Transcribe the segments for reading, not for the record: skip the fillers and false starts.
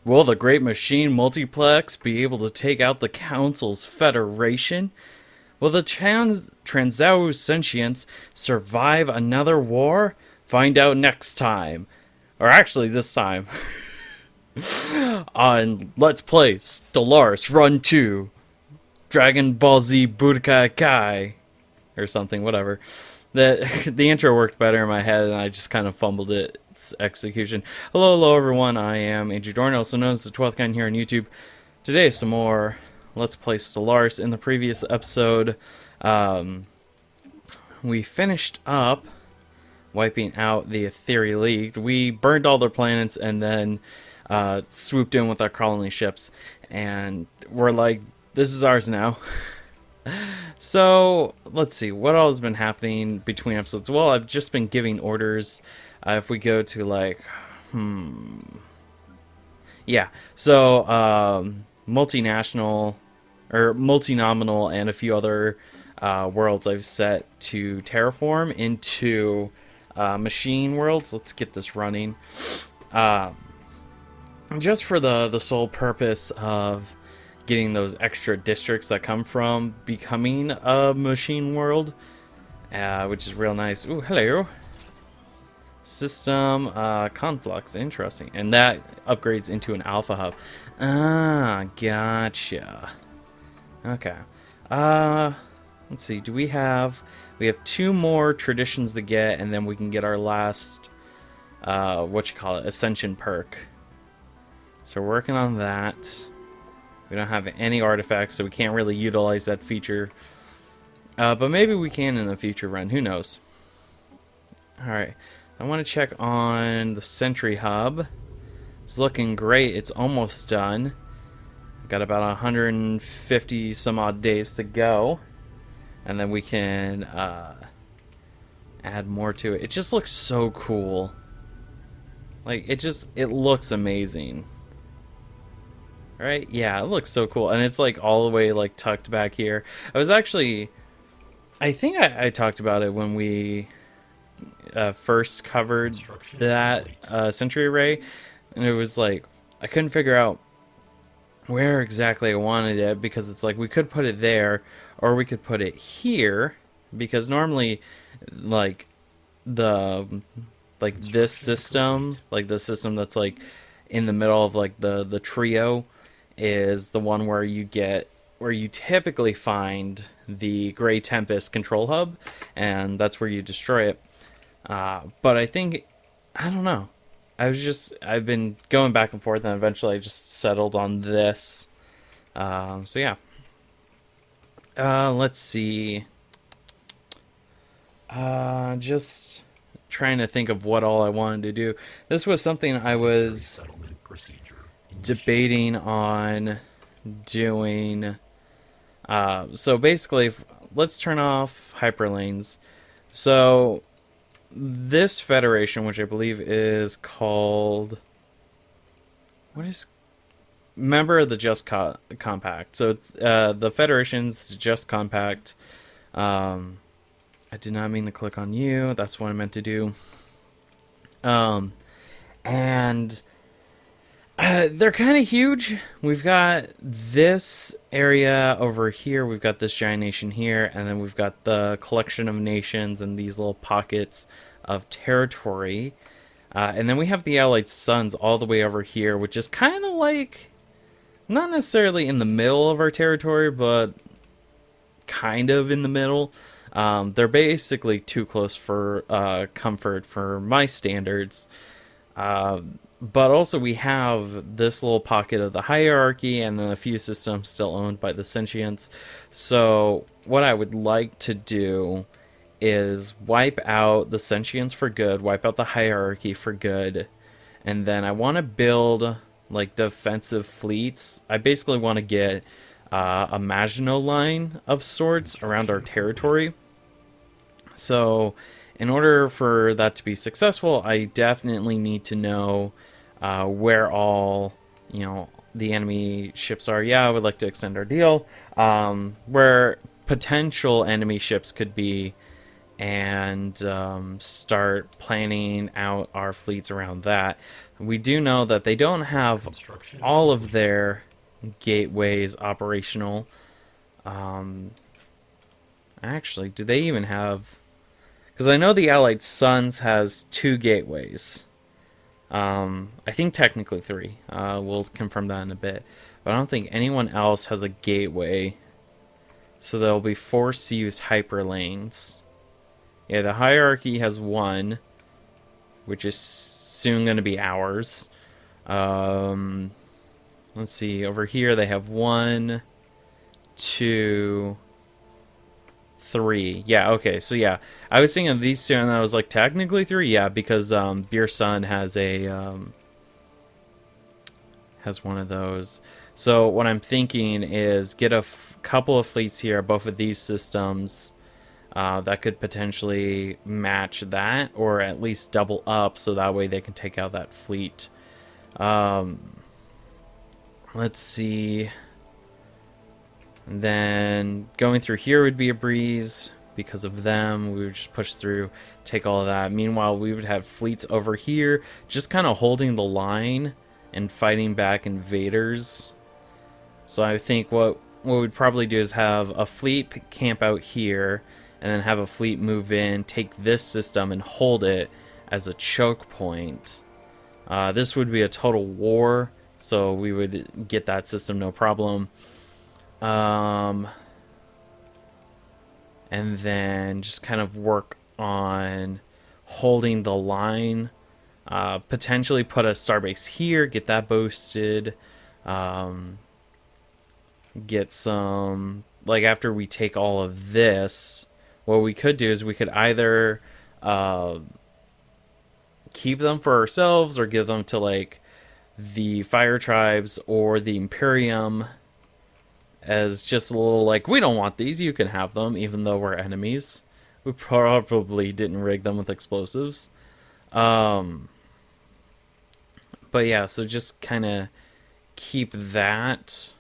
Will the Great Machine Multiplex be able to take out the Council's Federation? Will the Transao Sentience survive another war? Find out next time. Or actually, this time. On Let's Play Stellaris Run 2. Dragon Ball Z Budokai Kai. Or something, whatever. The intro worked better in my head and I just kind of fumbled its execution. Hello everyone, I am Andrew Dorn, also known as the 12th Kind here on YouTube. Today some more Let's Play Stellaris. In the previous episode, we finished up wiping out the Ethereal League. We burned all their planets and then swooped in with our colony ships. And we're like, this is ours now. So, let's see, what all has been happening between episodes? Well, I've just been giving orders. If we go to, like, yeah, so, multinational, or multinominal, and a few other worlds I've set to terraform into machine worlds. Let's get this running. Just for the sole purpose of getting those extra districts that come from becoming a machine world, which is real nice. Ooh, hello. System conflux, interesting. And that upgrades into an alpha hub. Ah, gotcha. Okay. Let's see, we have 2 more traditions to get, and then we can get our last, ascension perk. So we're working on that. We don't have any artifacts, so we can't really utilize that feature. But maybe we can in the future run. Who knows? Alright. I want to check on the Sentry Hub. It's looking great. It's almost done. Got about 150 some odd days to go. And then we can add more to it. It just looks so cool. Like, it looks amazing. Right? Yeah, it looks so cool. And it's like all the way like tucked back here. I think I talked about it when we first covered that Sentry Array. And it was like, I couldn't figure out where exactly I wanted it, because it's like we could put it there or we could put it here, because normally like this system, like the system that's like in the middle of like the trio, is the one where you typically find the Grey Tempest control hub, and that's where you destroy it. But I don't know. I've been going back and forth, and eventually I just settled on this. So yeah. Let's see. Just trying to think of what all I wanted to do. This was something I was debating on doing. So basically, let's turn off hyperlanes. So this federation, which I believe is called, what is, member of the Just Compact. So it's, the federation's Just Compact. I did not mean to click on you. That's what I meant to do. And they're kind of huge. We've got this area over here. We've got this giant nation here. And then we've got the collection of nations and these little pockets of territory. And then we have the Allied Suns all the way over here, which is kind of like, not necessarily in the middle of our territory, but kind of in the middle. They're basically too close for comfort for my standards. But also we have this little pocket of the hierarchy, and then a few systems still owned by the Sentients. So what I would like to do is wipe out the Sentients for good, wipe out the hierarchy for good, and then I want to build like defensive fleets. I basically want to get a Maginot Line of sorts around our territory. So in order for that to be successful, I definitely need to know where all, the enemy ships are. Yeah, I would like to extend our deal. Where potential enemy ships could be and start planning out our fleets around that. We do know that they don't have all of their gateways operational. Actually, do they even have... Because I know the Allied Suns has 2 gateways. I think technically 3. We'll confirm that in a bit. But I don't think anyone else has a gateway. So they'll be forced to use hyperlanes. Yeah, the hierarchy has 1, which is soon going to be ours. Let's see. Over here they have 1, 2, 3. Yeah, okay. So yeah, I was thinking of these 2, and I was like, technically 3. Yeah, because Beer Sun has a has one of those. So what I'm thinking is get a couple of fleets here, both of these systems. That could potentially match that, or at least double up, so that way they can take out that fleet. Let's see. And then going through here would be a breeze because of them. We would just push through, take all of that. Meanwhile, we would have fleets over here just kind of holding the line and fighting back invaders. So I think what we'd probably do is have a fleet camp out here, and then have a fleet move in, take this system, and hold it as a choke point. This would be a total war, so we would get that system no problem. And then just kind of work on holding the line. Potentially put a starbase here, get that boosted. Get some... Like, after we take all of this... What we could do is we could either keep them for ourselves or give them to, like, the Fire Tribes or the Imperium as just a little, like, we don't want these, you can have them, even though we're enemies. We probably didn't rig them with explosives. But yeah, so just kind of keep that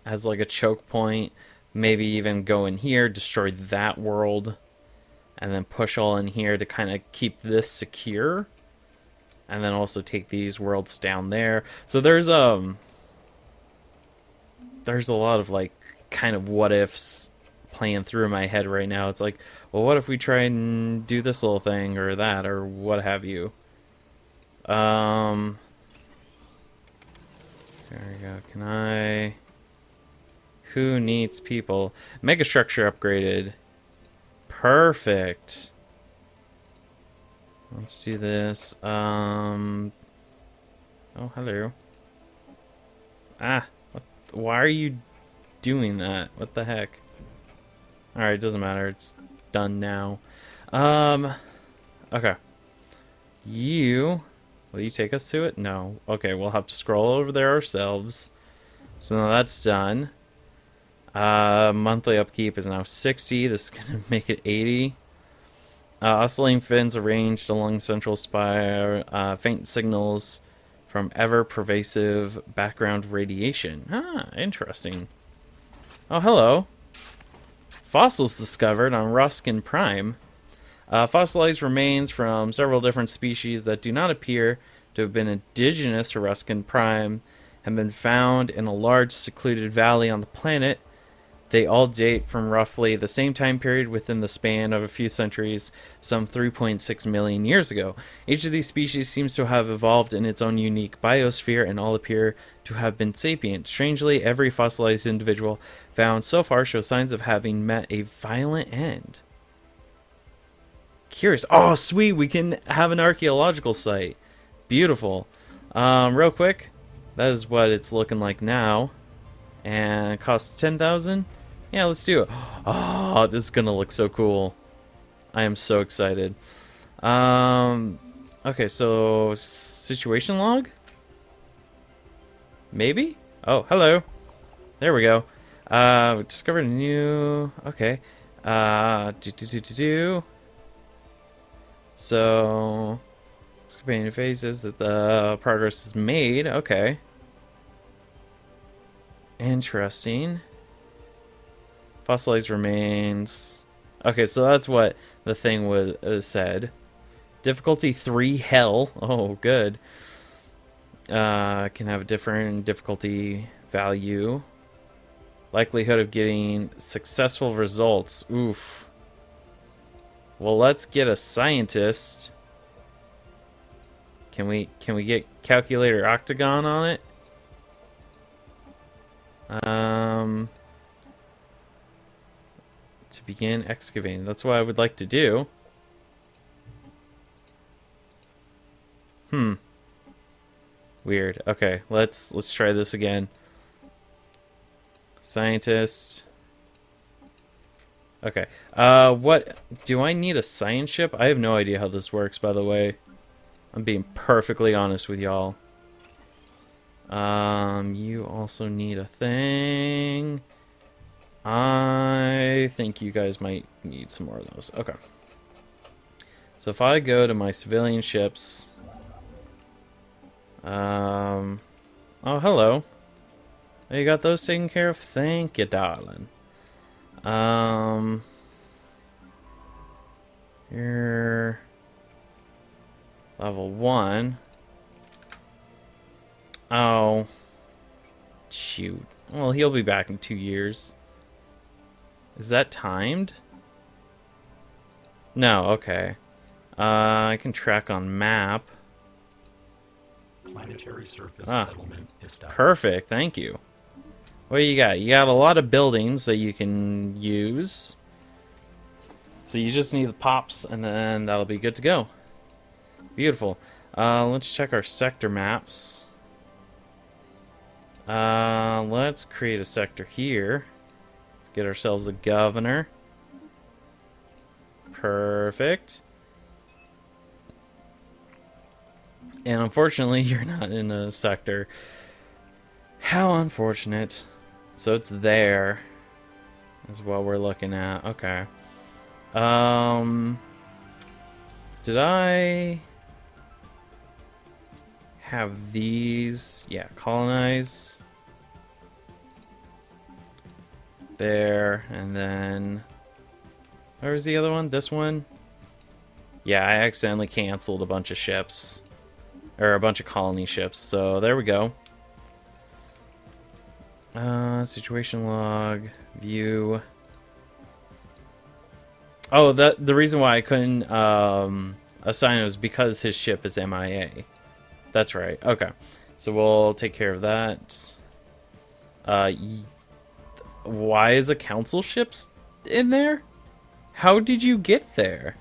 as, like, a choke point. Maybe even go in here, destroy that world, and then push all in here to kind of keep this secure. And then also take these worlds down there. So there's a lot of, like, kind of what ifs playing through my head right now. It's like, well, what if we try and do this little thing or that or what have you? There we go. Can I... Who needs people? Mega structure upgraded. Perfect. Let's do this. Oh, hello. Ah, why are you doing that? What the heck? Alright, doesn't matter. It's done now. Okay. Will you take us to it? No. Okay, we'll have to scroll over there ourselves. So now that's done. Monthly upkeep is now 60. This is going to make it 80. Oscillating fins arranged along central spire. Faint signals from ever-pervasive background radiation. Ah, interesting. Oh, hello. Fossils discovered on Ruskin Prime. Fossilized remains from several different species that do not appear to have been indigenous to Ruskin Prime have been found in a large secluded valley on the planet. They all date from roughly the same time period within the span of a few centuries, some 3.6 million years ago. Each of these species seems to have evolved in its own unique biosphere and all appear to have been sapient. Strangely, every fossilized individual found so far shows signs of having met a violent end. Curious. Oh, sweet! We can have an archaeological site. Beautiful. Real quick, that is what it's looking like now. And it costs 10,000. Yeah, let's do it. Oh, this is gonna look so cool. I am so excited. Okay, so situation log? Maybe? Oh, hello. There we go. We discovered a new... Okay. So... excavating phases that the progress is made. Okay. Interesting. Fossilized remains. Okay, so that's what the thing was said. Difficulty 3 hell. Oh, good. Can have a different difficulty value. Likelihood of getting successful results. Oof. Well, let's get a scientist. Can we get calculator octagon on it? To begin excavating. That's what I would like to do. Weird. Okay, let's try this again. Scientist. Okay. What do I need a science ship? I have no idea how this works, by the way. I'm being perfectly honest with y'all. You also need a thing. I think you guys might need some more of those. Okay. So if I go to my civilian ships, oh, hello. You got those taken care of? Thank you, darling. You're level 1. Oh. Shoot. Well, he'll be back in 2 years. Is that timed? No, okay. I can track on map. Planetary surface settlement established. Perfect, thank you. What do you got? You got a lot of buildings that you can use. So you just need the pops, and then that'll be good to go. Beautiful. Let's check our sector maps. Let's create a sector here. Let's get ourselves a governor. Perfect. And unfortunately, you're not in a sector. How unfortunate. So it's there. Is what we're looking at. Okay. Did I have these? Yeah, colonize. There, and then where was the other one? This one? Yeah, I accidentally canceled a bunch of ships. Or a bunch of colony ships, so there we go. Situation log, view. Oh, the reason why I couldn't assign it was because his ship is MIA. That's right. Okay, so we'll take care of that. Why is a council ship in there? How did you get there?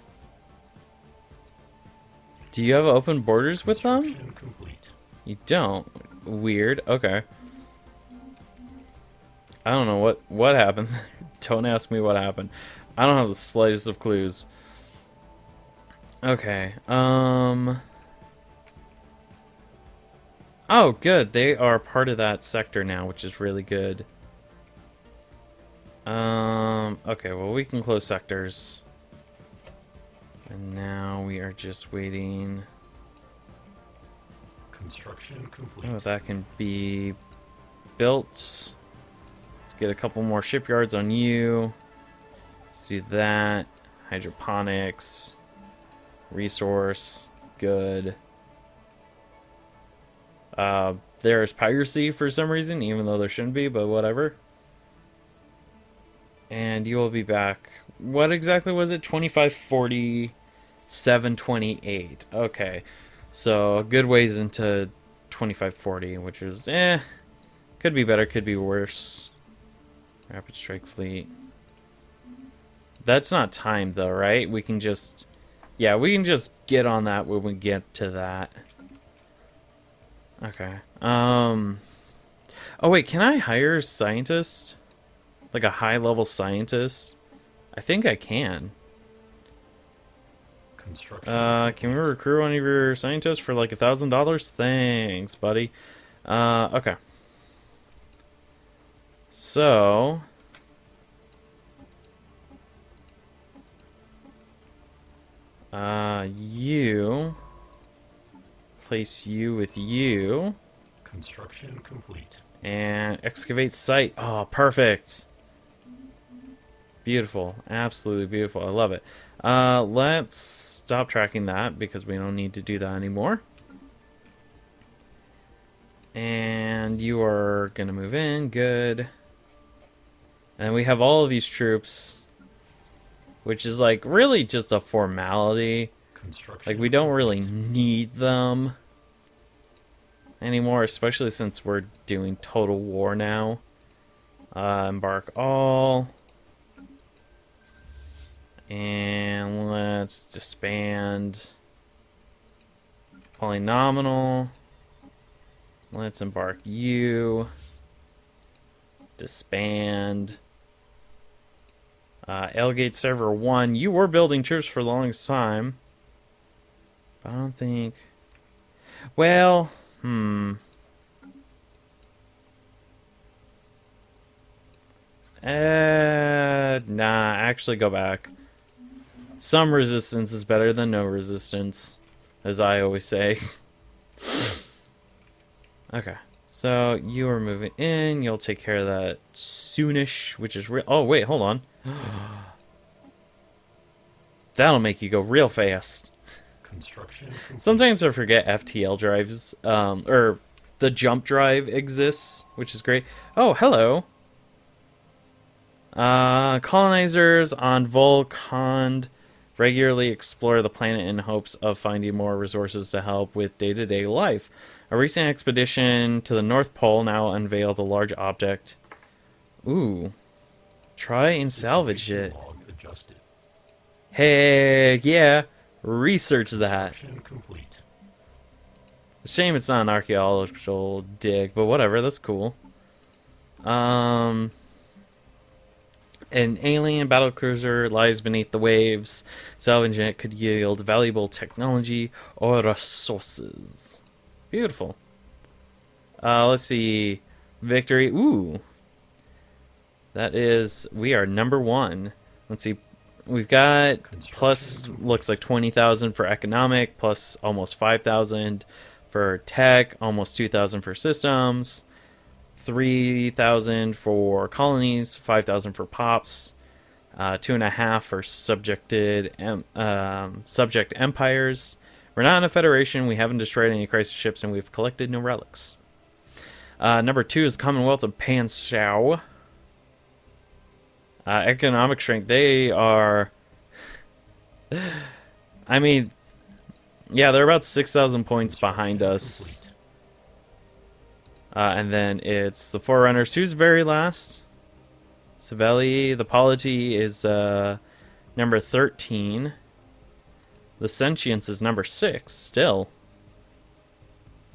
Do you have open borders with them? Complete. You don't. Weird. Okay. I don't know what happened. Don't ask me what happened. I don't have the slightest of clues. Okay. Oh, good. They are part of that sector now, which is really good. Okay, well, we can close sectors. And now we are just waiting. Construction complete. Oh, that can be built. Let's get a couple more shipyards on you. Let's do that. Hydroponics. Resource. Good. There's piracy for some reason, even though there shouldn't be, but whatever. And you will be back. What exactly was it? 2540, 728. Okay. So, a good ways into 2540, which is, could be better, could be worse. Rapid Strike Fleet. That's not timed, though, right? We can just, yeah, we can just get on that when we get to that. Okay. Oh, wait, can I hire a scientist? Like a high-level scientist? I think I can. Can we recruit one of your scientists for like $1,000? Thanks, buddy. Okay. So, you place you with you. Construction complete. And excavate site. Oh, perfect. Beautiful. Absolutely beautiful. I love it. Let's stop tracking that because we don't need to do that anymore. And you are going to move in. Good. And we have all of these troops, which is like really just a formality. Construction Like we don't really need them anymore, especially since we're doing total war now. Embark all. And let's disband polynomial. Let's embark you. Disband. Elgate server 1. You were building troops for the longest time. But I don't think... Well, Nah, actually go back. Some resistance is better than no resistance, as I always say. Okay, so you are moving in. You'll take care of that soonish, which is real. Oh, wait, hold on. That'll make you go real fast. construction complete. Sometimes I forget FTL drives, or the jump drive exists, which is great. Oh, hello. Colonizers on Volcond regularly explore the planet in hopes of finding more resources to help with day-to-day life. A recent expedition to the North Pole now unveiled a large object. Ooh. Try and salvage it. Log adjusted. Heck yeah. Research that. Construction complete. Shame it's not an archaeological dig, but whatever, that's cool. An alien battlecruiser lies beneath the waves. Salvaging it could yield valuable technology or resources. Beautiful. Let's see. Victory. Ooh. That is... We are number 1. Let's see. We've got plus, looks like 20,000 for economic, plus almost 5,000 for tech, almost 2,000 for systems, 3,000 for colonies, 5,000 for pops, 2.5 for subject empires. We're not in a federation, we haven't destroyed any crisis ships, and we've collected no relics. Number 2 is Commonwealth of Panshao. Economic strength, they are... I mean, yeah, they're about 6,000 points behind us. And then it's the Forerunners. Who's very last? Savelli. The Polity is number 13. The Sentience is number 6, still.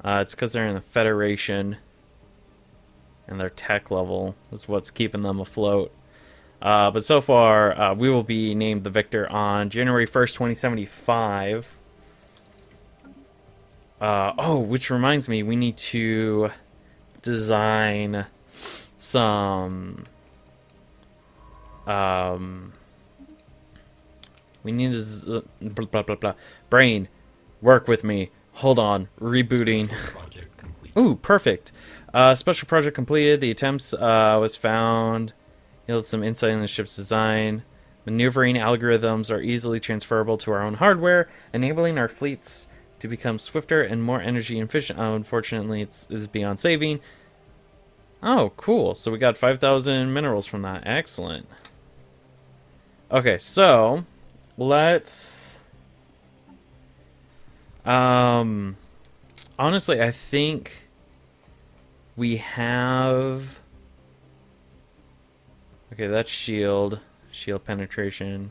It's because they're in the Federation. And their tech level is what's keeping them afloat. But so far, we will be named the victor on January 1st, 2075. Oh, which reminds me, we need to design some... we need to... blah, blah, blah, blah. Brain, work with me. Hold on, rebooting. Project complete. Ooh, perfect. Special project completed. The attempts was found... Yielded some insight in the ship's design. Maneuvering algorithms are easily transferable to our own hardware, enabling our fleets to become swifter and more energy efficient. Unfortunately, it's beyond saving. Oh, cool. So we got 5,000 minerals from that. Excellent. Okay, so let's... honestly, I think we have... Okay, that's shield. Shield penetration.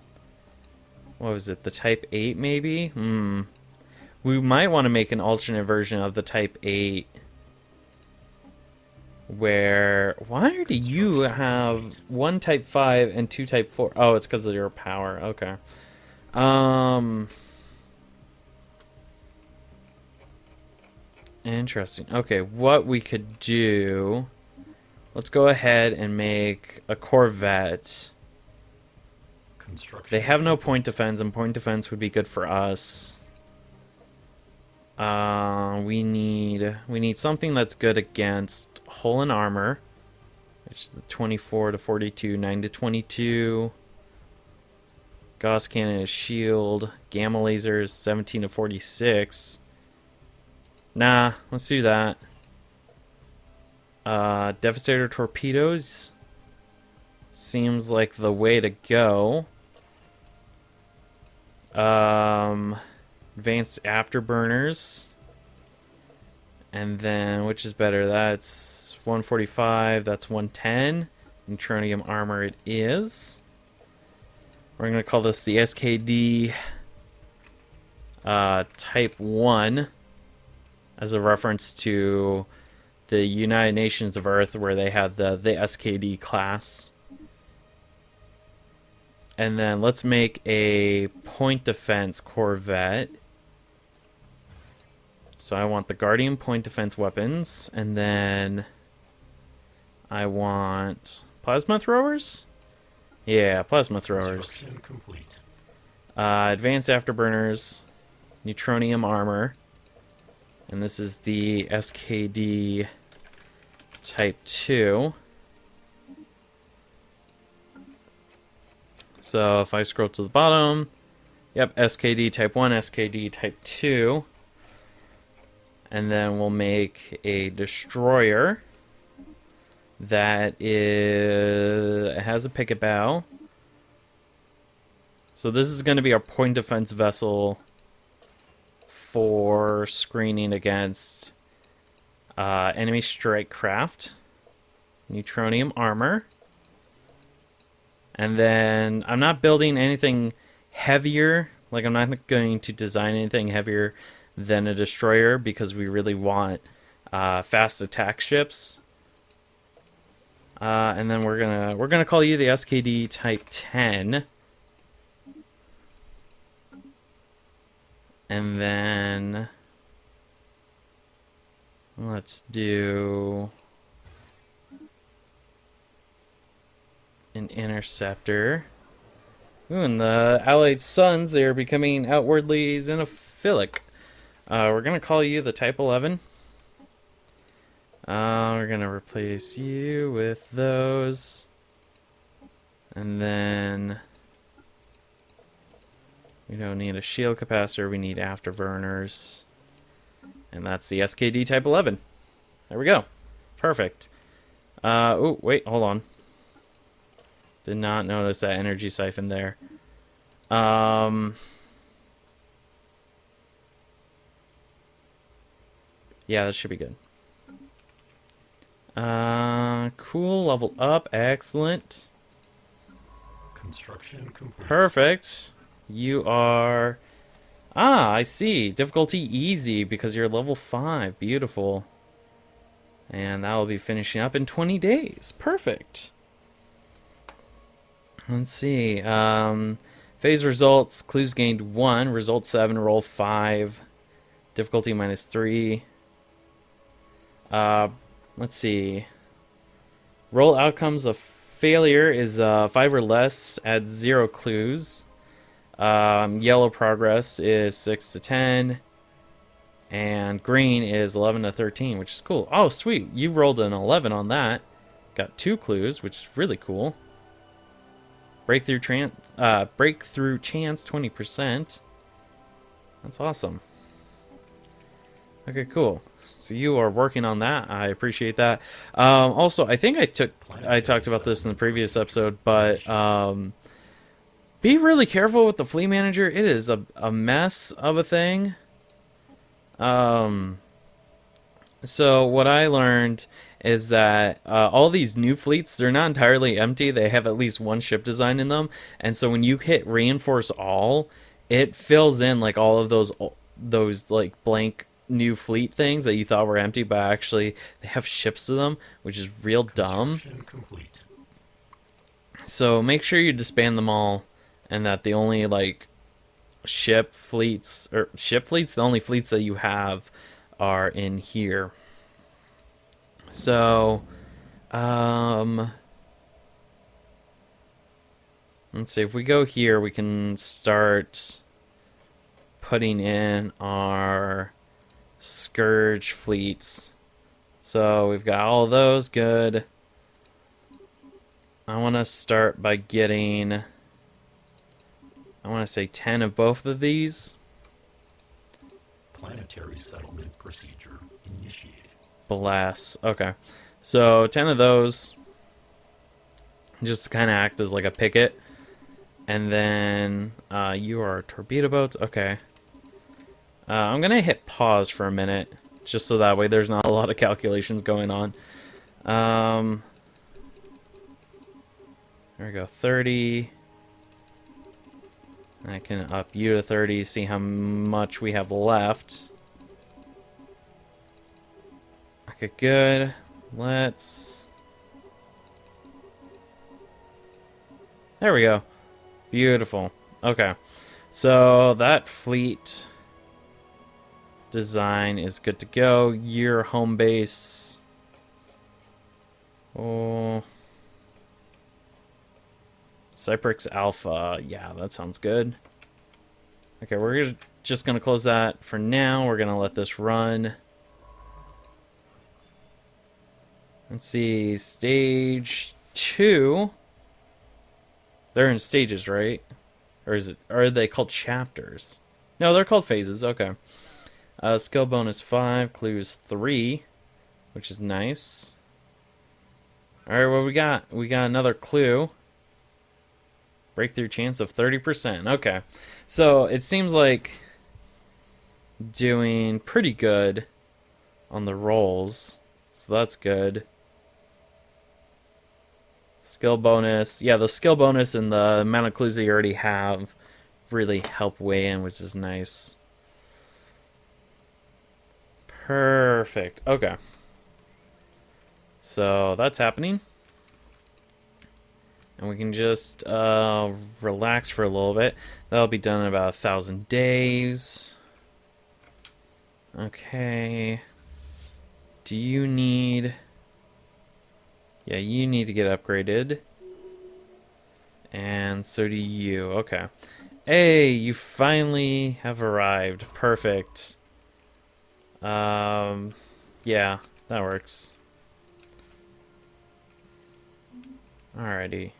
What was it? The Type 8, maybe? We might want to make an alternate version of the Type 8. Where... Why do you have one Type 5 and two Type 4? Oh, it's because of your power. Okay. Interesting. Okay, what we could do... Let's go ahead and make a Corvette. They have no point defense, and point defense would be good for us. We need something that's good against hull and armor. Which is the 24 to 42, 9 to 22. Gauss cannon is shield. Gamma lasers 17 to 46. Nah, let's do that. Devastator torpedoes seems like the way to go. Advanced afterburners. And then, which is better? That's 145, that's 110. Neutronium armor it is. We're going to call this the SKD Type 1 as a reference to the United Nations of Earth, where they had the SKD class. And then let's make a point defense corvette. So I want the Guardian point defense weapons, and then I want plasma throwers? Yeah, plasma throwers. Construction complete. Advanced afterburners, neutronium armor, and this is the SKD Type 2. So if I scroll to the bottom, yep, SKD Type 1, SKD Type 2. And then we'll make a destroyer that has a picket bow. So this is going to be our point defense vessel for screening against enemy strike craft, neutronium armor. And then I'm not building anything heavier. Like, I'm not going to design anything heavier than a destroyer, because we really want fast attack ships. And then we're gonna call you the SKD Type 10. And then let's do an interceptor. Ooh, and the Allied Suns, they're becoming outwardly xenophilic. We're going to call you the Type 11. We're going to replace you with those. And then we don't need a shield capacitor, we need afterburners. And that's the SKD Type 11. There we go. Perfect. Oh, wait, hold on. Did not notice that energy siphon there. Yeah, that should be good. Cool, level up, excellent. Construction complete. Perfect. You are... Ah, I see. Difficulty easy because you're level 5. Beautiful. And that will be finishing up in 20 days. Perfect. Let's see. Phase results. Clues gained 1. Result 7. Roll 5. Difficulty -3. Let's see. Roll outcomes of failure is 5 or less. Add 0 clues. Yellow progress is 6 to 10. And green is 11 to 13, which is cool. Oh, sweet. You rolled an 11 on that. Got 2 clues, which is really cool. Breakthrough chance 20%. That's awesome. Okay, cool. So you are working on that. I appreciate that. Also, I think I talked about this in the previous episode, but be really careful with the fleet manager. It is a mess of a thing. So what I learned is that all these new fleets, they're not entirely empty. They have at least one ship design in them. And so when you hit reinforce all, it fills in like all of those like blank new fleet things that you thought were empty, but actually they have ships to them, which is real dumb. Complete. So make sure you disband them all, and that the only like ship fleets, the only fleets that you have are in here. So let's see, if we go here, we can start putting in our Scourge fleets. So we've got all of those, good. I want to start by getting I want to say 10 of both of these. Planetary settlement procedure initiated. Bless. Okay. So 10 of those. Just to kind of act as like a picket. And then you are torpedo boats. Okay. I'm going to hit pause for a minute. Just so that way there's not a lot of calculations going on. There we go. 30. I can up you to 30. See how much we have left. Okay, good. Let's... There we go. Beautiful. Okay. So that fleet design is good to go. Your home base. Oh. Cyprix Alpha. Yeah, that sounds good. Okay, we're just going to close that for now. We're going to let this run. Let's see. Stage 2. They're in stages, right? Or are they called chapters? No, they're called phases. Okay. Skill bonus 5, clues 3, which is nice. Alright, what we got? We got another clue. Breakthrough chance of 30%. Okay. So it seems like doing pretty good on the rolls. So that's good. Skill bonus. Yeah, the skill bonus and the amount of clues that you already have really help weigh in, which is nice. Perfect. Okay. So that's happening. And we can just relax for a little bit. That'll be done in about 1,000 days. Okay. Do you need... Yeah, you need to get upgraded. And so do you. Okay. Hey, you finally have arrived. Perfect. Yeah, that works. Alrighty.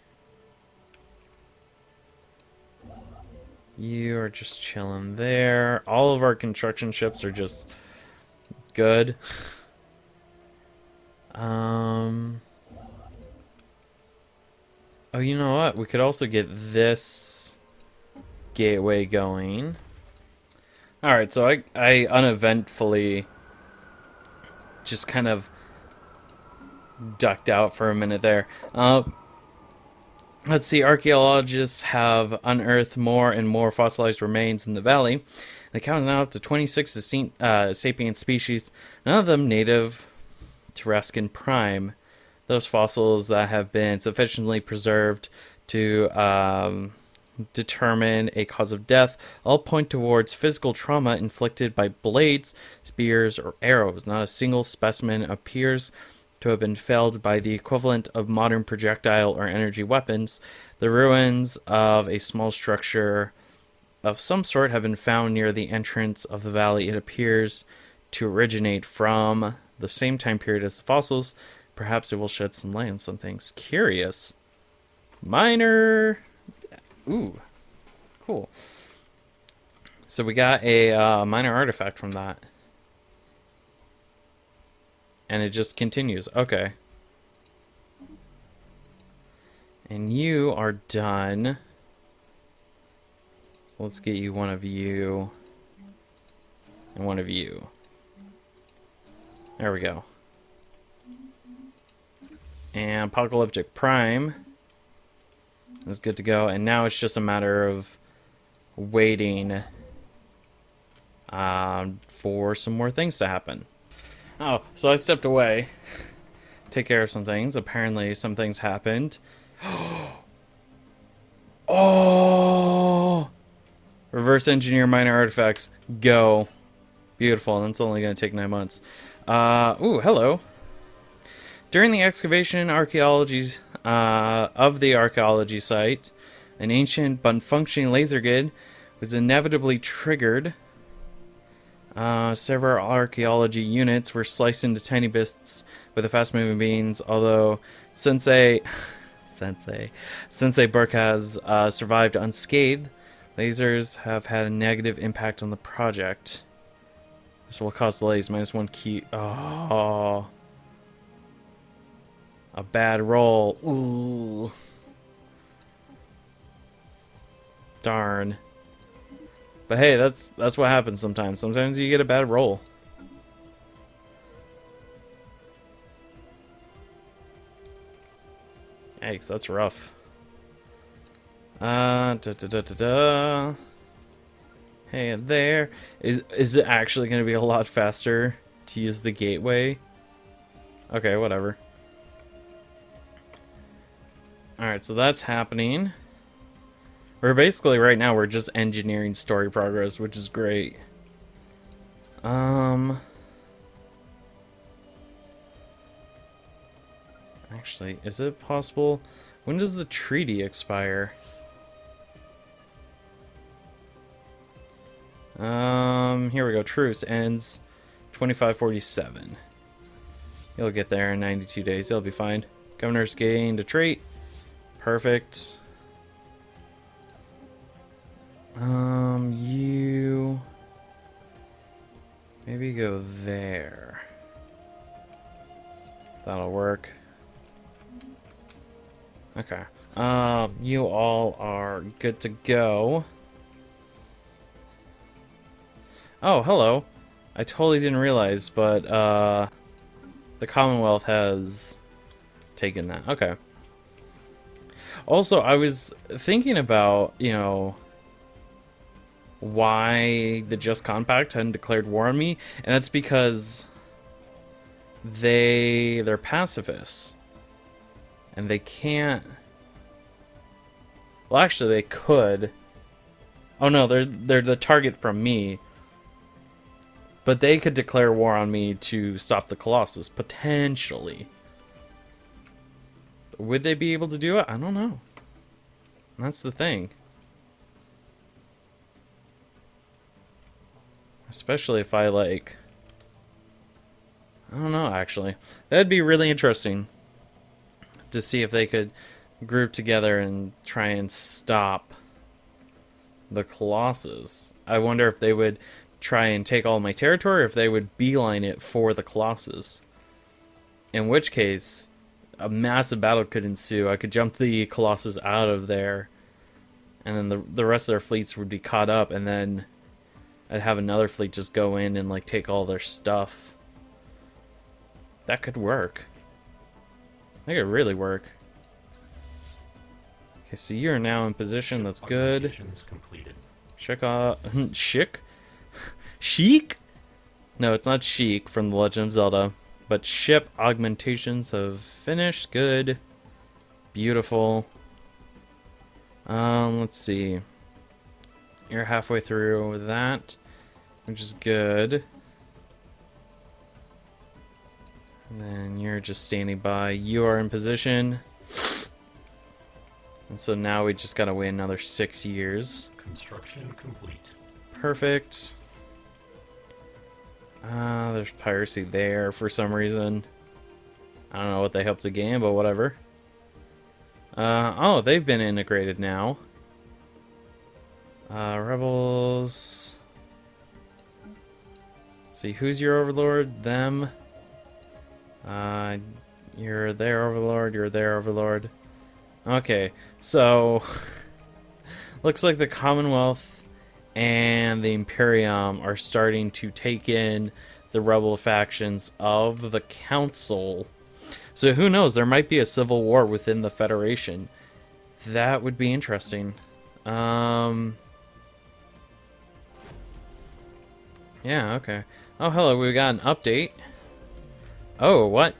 You are just chilling there. All of our construction ships are just good. Oh, you know what? We could also get this gateway going. Alright, so I uneventfully just kind of ducked out for a minute there. Let's see, archaeologists have unearthed more and more fossilized remains in the valley. The count is now up to 26 distinct sapient species, none of them native to Raskin Prime. Those fossils that have been sufficiently preserved to determine a cause of death all point towards physical trauma inflicted by blades, spears, or arrows. Not a single specimen appears to have been felled by the equivalent of modern projectile or energy weapons. The ruins of a small structure of some sort have been found near the entrance of the valley. It appears to originate from the same time period as the fossils. Perhaps it will shed some light on some things. Curious. Minor. Ooh. Cool. So we got a minor artifact from that. And it just continues. Okay. And you are done. So let's get you one of you. And one of you. There we go. And Apocalyptic Prime is good to go. And now it's just a matter of waiting for some more things to happen. Oh, so I stepped away. Take care of some things. Apparently some things happened. Oh! Reverse engineer minor artifacts. Go. Beautiful. And it's only going to take 9 months. Ooh, hello. During the excavation archaeology of the archaeology site, an ancient but functioning laser grid was inevitably triggered. Several archaeology units were sliced into tiny bits with the fast-moving beams, although Sensei Burke has survived unscathed. Lasers have had a negative impact on the project. This will cause delays. -1 key. Oh. A bad roll. Ooh. Darn. But hey, that's what happens sometimes. Sometimes you get a bad roll. Yikes, that's rough. Hey there. Is it actually going to be a lot faster to use the gateway? Okay, whatever. Alright, so that's happening. We're basically, right now, we're just engineering story progress, which is great. Actually, is it possible? When does the treaty expire? Here we go. Truce ends 2547. You'll get there in 92 days. It'll be fine. Governor's gained a trait. Perfect. You maybe go there. That'll work. Okay. You all are good to go. Oh, hello. I totally didn't realize, but the Commonwealth has taken that. Okay. Also, I was thinking about, you know, why the Just Compact hadn't declared war on me, and that's because they're pacifists. And they can't. Well, actually, they could. Oh no, they're the target from me. But they could declare war on me to stop the Colossus, potentially. Would they be able to do it? I don't know. That's the thing. Especially if I, like... I don't know, actually. That'd be really interesting to see if they could group together and try and stop the Colossus. I wonder if they would try and take all my territory, or if they would beeline it for the Colossus. In which case, a massive battle could ensue. I could jump the Colossus out of there, and then the rest of their fleets would be caught up, and then I'd have another fleet just go in and like take all their stuff. That could work. That could really work. Okay, so you're now in position. That's good. Completed. Chick? Sheik? No, it's not Sheik from The Legend of Zelda. But ship augmentations have finished. Good. Beautiful. Let's see. You're halfway through that, which is good. And then you're just standing by. You are in position. And so now we just gotta wait another 6 years. Construction complete. Perfect. There's piracy there for some reason. I don't know what they hope to gain, but whatever. Oh, they've been integrated now. Rebels. Let's see, who's your overlord? Them. You're their overlord, you're their overlord. Okay, so looks like the Commonwealth and the Imperium are starting to take in the rebel factions of the Council. So who knows, there might be a civil war within the Federation. That would be interesting. Yeah, okay. Oh, hello, we got an update. Oh, what?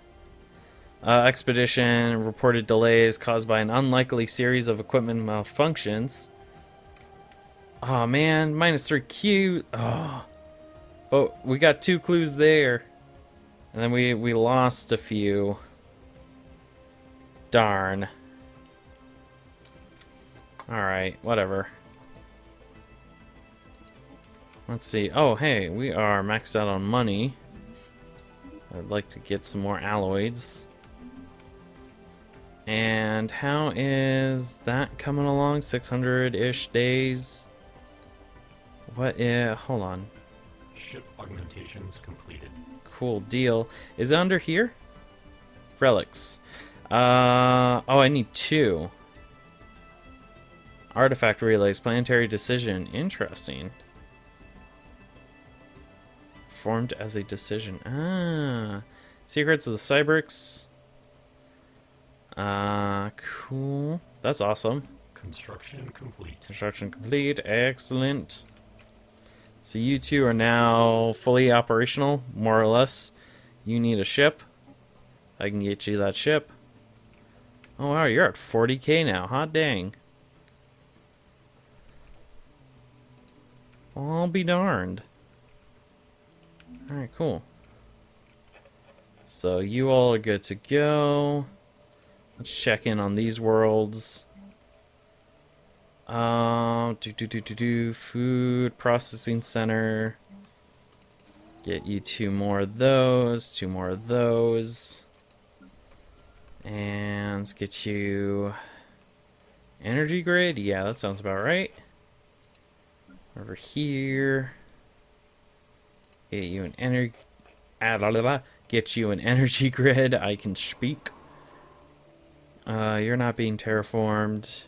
Expedition reported delays caused by an unlikely series of equipment malfunctions. Oh man, -3Q. Oh, but we got 2 clues there, and then we lost a few. Darn. All right, whatever. Let's see. Oh, hey, we are maxed out on money. I'd like to get some more alloys. And how is that coming along? 600-ish days. What? Hold on. Ship augmentations completed. Cool deal. Is it under here? Relics. Oh, I need 2. Artifact relays, planetary decision. Interesting. Formed as a decision. Ah. Secrets of the Cybrix. Cool. That's awesome. Construction complete. Construction complete. Excellent. So you two are now fully operational, more or less. You need a ship. I can get you that ship. Oh wow, you're at 40k now. Hot dang. I'll be darned. Alright, cool. So you all are good to go. Let's check in on these worlds. Food processing center. Get you 2 more of those, 2 more of those. And let's get you energy grid. Yeah, that sounds about right. Over here. Get you an energy. Get you an energy grid. I can speak. You're not being terraformed.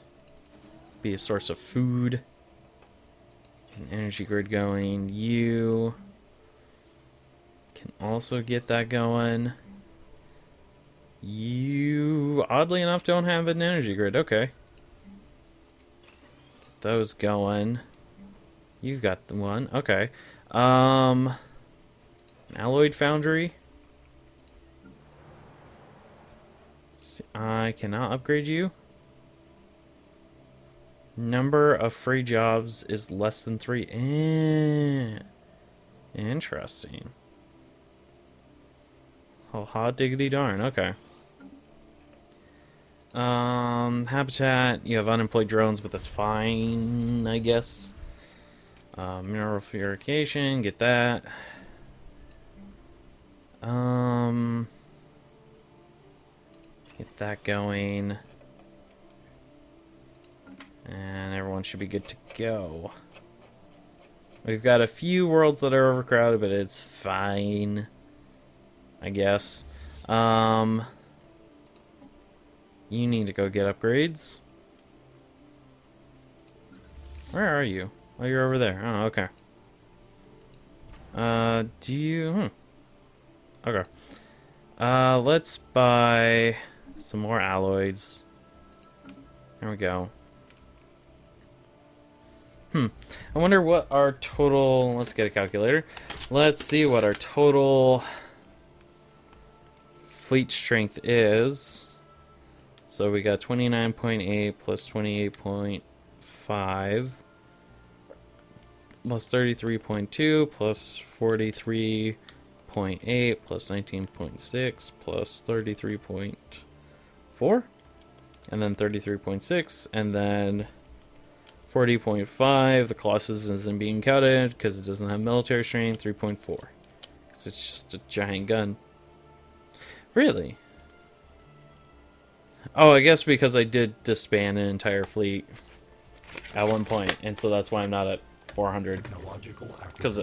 Be a source of food. An energy grid going. You can also get that going. You, oddly enough, don't have an energy grid. Okay. Get those going. You've got the one. Okay. An alloyed foundry. I cannot upgrade you. Number of free jobs is less than 3. Interesting. Oh, hot diggity darn. Okay. Habitat. You have unemployed drones, but that's fine, I guess. Mineral purification. Get that. Get that going. And everyone should be good to go. We've got a few worlds that are overcrowded, but it's fine, I guess. You need to go get upgrades. Where are you? Oh, you're over there. Oh, okay. Do you... Okay. Let's buy some more alloys. There we go. I wonder what our total... Let's get a calculator. Let's see what our total fleet strength is. So we got 29.8 plus 28.5 plus 33.2 plus 43.8 plus 19.6 plus 33.4 and then 33.6 and then 40.5. The Colossus isn't being counted because it doesn't have military strength. 3.4 because it's just a giant gun. Really? Oh, I guess because I did disband an entire fleet at one point, and so that's why I'm not at 400. Because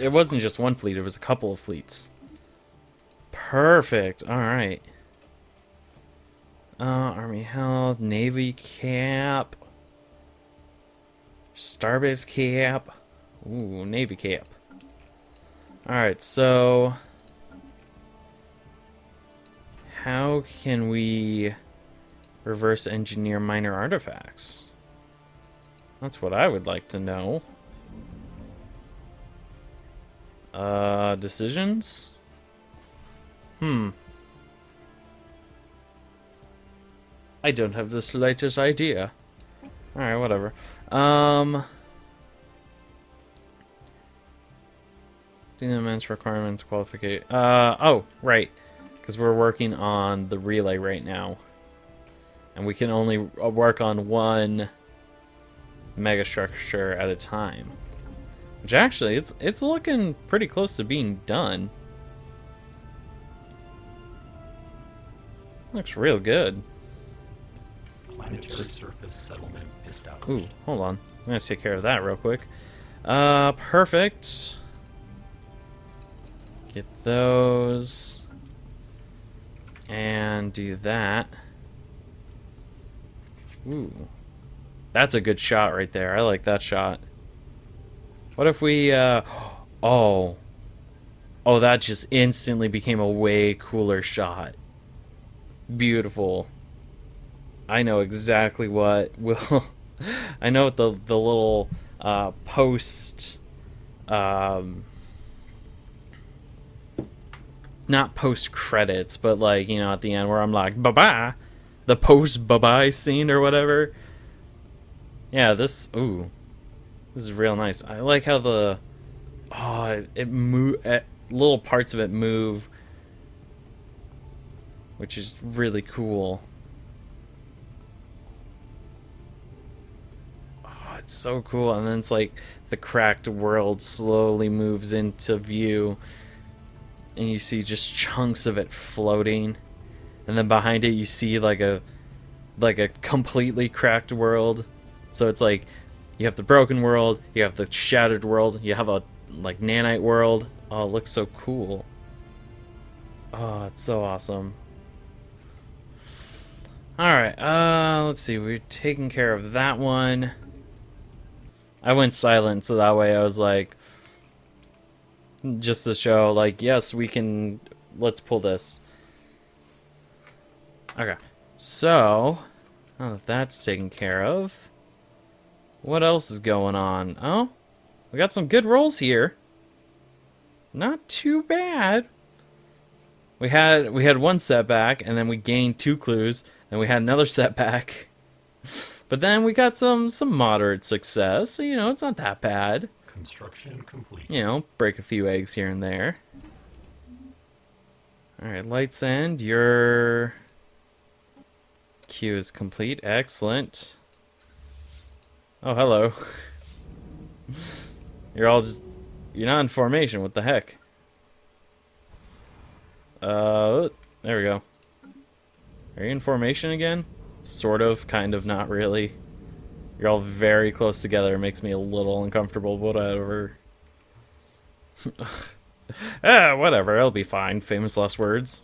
it wasn't just one fleet, it was a couple of fleets. Perfect. Alright. Army health, Navy cap, Starbase cap. Ooh, Navy cap. Alright, so how can we reverse engineer minor artifacts? That's what I would like to know. Decisions? I don't have the slightest idea. Alright, whatever. The immense requirements, qualification. Oh, right. Because we're working on the relay right now. And we can only work on one megastructure at a time. Which actually, it's looking pretty close to being done. Looks real good. Planetary surface settlement established. Ooh, hold on. I'm gonna take care of that real quick. Perfect. Get those. And do that. Ooh. That's a good shot right there. I like that shot. What if we, oh. Oh, that just instantly became a way cooler shot. Beautiful. I know exactly what will... I know what the little, post... not post credits, but like, you know, at the end where I'm like, bye-bye. The post bye-bye scene or whatever. Yeah, this... Ooh. This is real nice. I like how the... Oh, it move... little parts of it move, which is really cool. Oh, it's so cool. And then it's like the cracked world slowly moves into view, and you see just chunks of it floating, and then behind it you see like a completely cracked world. So it's like you have the broken world, you have the shattered world, you have a like nanite world. Oh, it looks so cool. Oh, it's so awesome. Alright, let's see. We're taking care of that one. I went silent, so that way I was like... Just to show, like, yes, we can... Let's pull this. Okay. So, now that that's taken care of... What else is going on? Oh, we got some good rolls here. Not too bad. We had one setback, and then we gained 2 clues, and we had another setback. But then we got some moderate success, so you know, it's not that bad. Construction complete. You know, break a few eggs here and there. Alright, Lights End, your queue is complete. Excellent. Oh, hello. You're all just... You're not in formation. What the heck? There we go. Are you in formation again? Sort of, kind of, not really. You're all very close together. It makes me a little uncomfortable, whatever. Whatever. It'll be fine. Famous last words.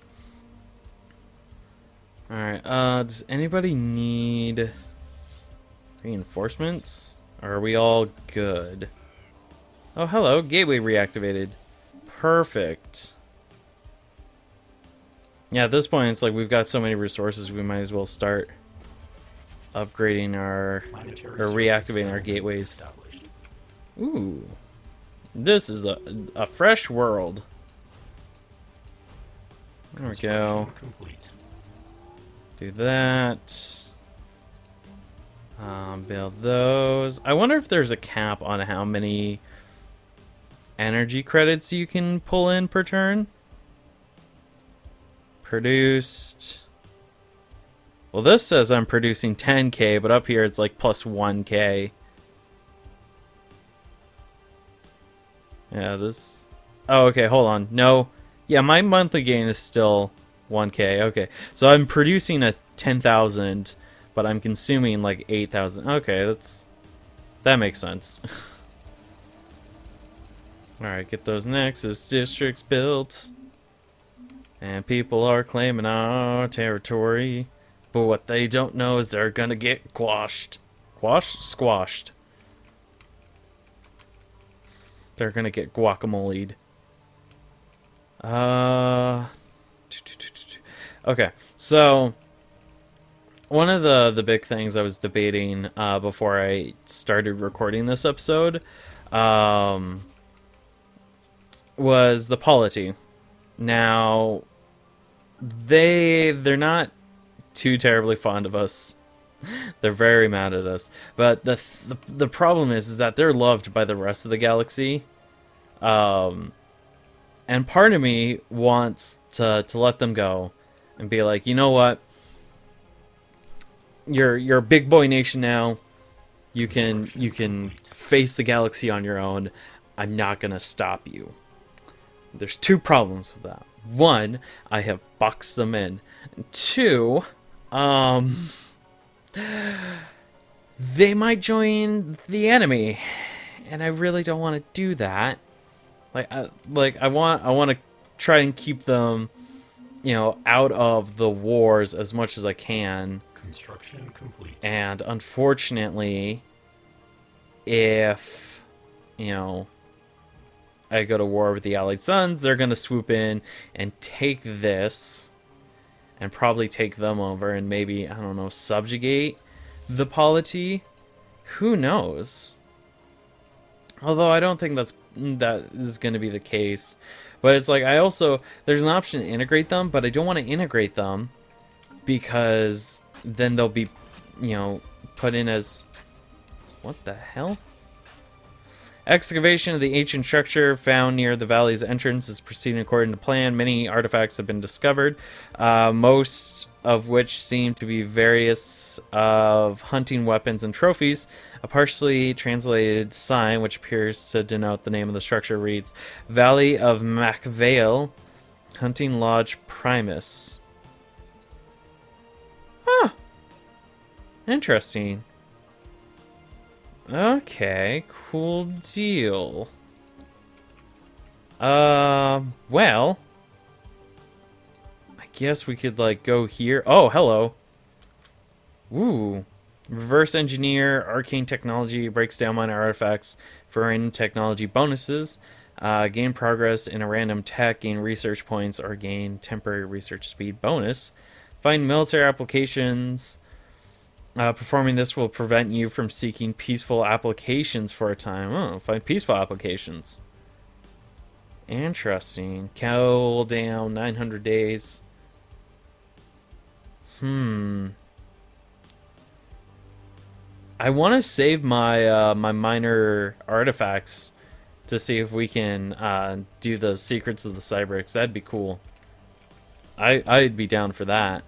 Alright, does anybody need reinforcements? Or are we all good? Oh, hello. Gateway reactivated. Perfect. Yeah, at this point, it's like we've got so many resources, we might as well start upgrading our... or reactivating our gateways. Ooh. This is a fresh world. There we go. Do that. Build those. I wonder if there's a cap on how many energy credits you can pull in per turn. Produced. Well, this says I'm producing 10k, but up here it's like plus 1k. Yeah, this... Oh, okay, hold on. No. Yeah, my monthly gain is still 1k. Okay, so I'm producing a 10,000, but I'm consuming like 8,000. Okay, that makes sense. Alright, get those Nexus districts built. And people are claiming our territory. But what they don't know is they're gonna get quashed. Quashed? Squashed. They're gonna get guacamole'd. Okay, so... One of the big things I was debating before I started recording this episode was the polity. Now, they're not too terribly fond of us. They're very mad at us. But the problem is that they're loved by the rest of the galaxy. And part of me wants to let them go and be like, you know what? You're a big boy nation now. You can face the galaxy on your own. I'm not gonna stop you. There's 2 problems with that. 1, I have boxed them in. 2, they might join the enemy. and I really don't want to do that. I want to try and keep them, out of the wars as much as I can. Construction complete. And unfortunately, if, I go to war with the Allied Sons, they're going to swoop in and take this and probably take them over and maybe, I don't know, subjugate the polity. Who knows? Although I don't think that is going to be the case. But it's like, there's an option to integrate them, but I don't want to integrate them because then they'll be, put in as, what the hell? Excavation of the ancient structure found near the valley's entrance is proceeding according to plan. Many artifacts have been discovered, most of which seem to be various of hunting weapons and trophies. A partially translated sign, which appears to denote the name of the structure, reads, Valley of Macvale, Hunting Lodge Primus. Huh. Interesting. Okay, cool deal. Well, I guess we could, go here. Oh, hello. Ooh. Reverse engineer arcane technology breaks down minor artifacts for random technology bonuses. Gain progress in a random tech, gain research points, or gain temporary research speed bonus. Find military applications. Performing this will prevent you from seeking peaceful applications for a time. Oh, find peaceful applications. Interesting. Cooldown 900 days. I want to save my my minor artifacts to see if we can do the secrets of the Cybrix. That'd be cool. I'd be down for that.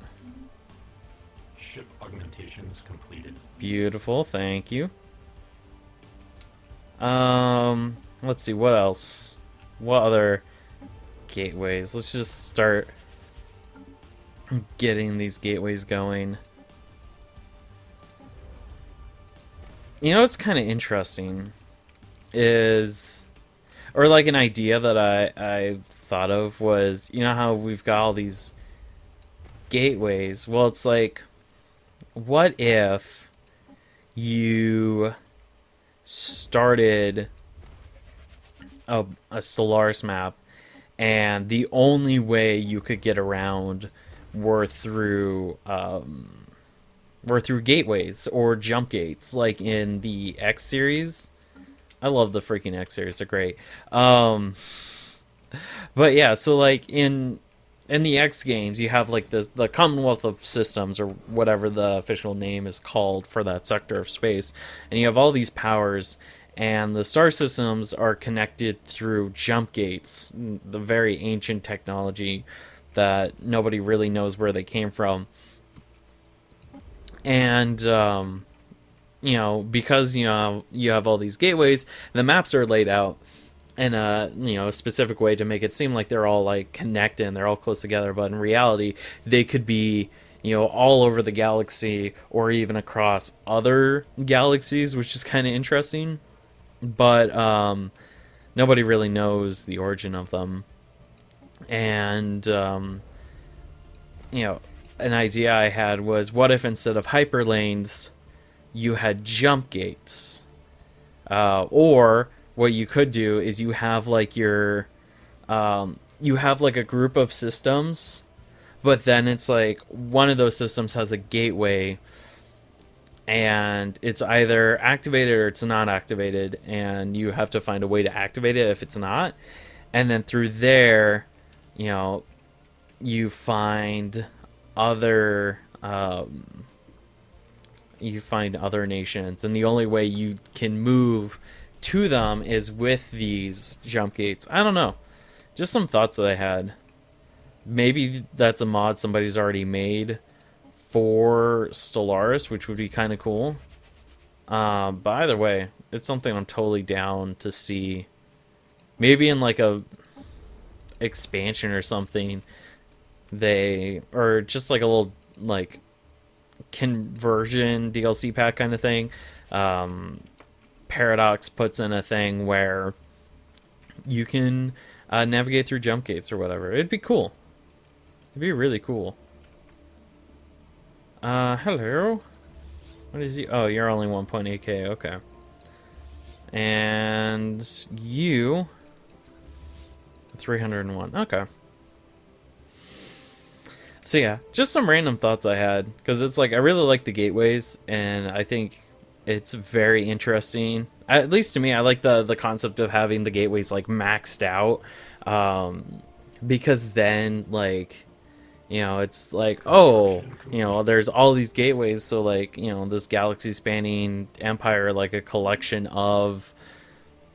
Ship augmentations completed. Beautiful, thank you. Let's see, what else? What other gateways? Let's just start getting these gateways going. You know what's kind of interesting is, or an idea that I thought of was, how we've got all these gateways? Well, it's like, what if you started a Stellaris map and the only way you could get around were through gateways or jump gates, like in the X series. I love the freaking X series; they're great. But yeah, so in the X games, you have the Commonwealth of Systems, or whatever the official name is called for that sector of space, and you have all these powers, and the star systems are connected through jump gates, the very ancient technology that nobody really knows where they came from. And because you have all these gateways, the maps are laid out in a specific way to make it seem like they're all connected and they're all close together, but in reality they could be all over the galaxy or even across other galaxies, which is kind of interesting. But nobody really knows the origin of them. And an idea I had was, what if instead of hyperlanes you had jump gates? Or what you could do is you have your you have a group of systems, but then it's one of those systems has a gateway and it's either activated or it's not activated, and you have to find a way to activate it if it's not. And then through there, you find other nations, and the only way you can move to them is with these jump gates. I don't know, just some thoughts that I had. Maybe that's a mod somebody's already made for Stellaris, which would be kind of cool. But either way, it's something I'm totally down to see. Maybe in a expansion or something, or just a little conversion DLC pack kind of thing. Paradox puts in a thing where you can navigate through jump gates or whatever. It'd be cool. It'd be really cool. Hello. What is you? Oh, you're only 1.8k. Okay. And you 301. Okay. So yeah, just some random thoughts I had, because it's like I really like the gateways, and I think it's very interesting. At least to me, I like the concept of having the gateways like maxed out, because then like, you know, it's like, oh, you know, there's all these gateways, so like, you know, this galaxy spanning empire, like a collection of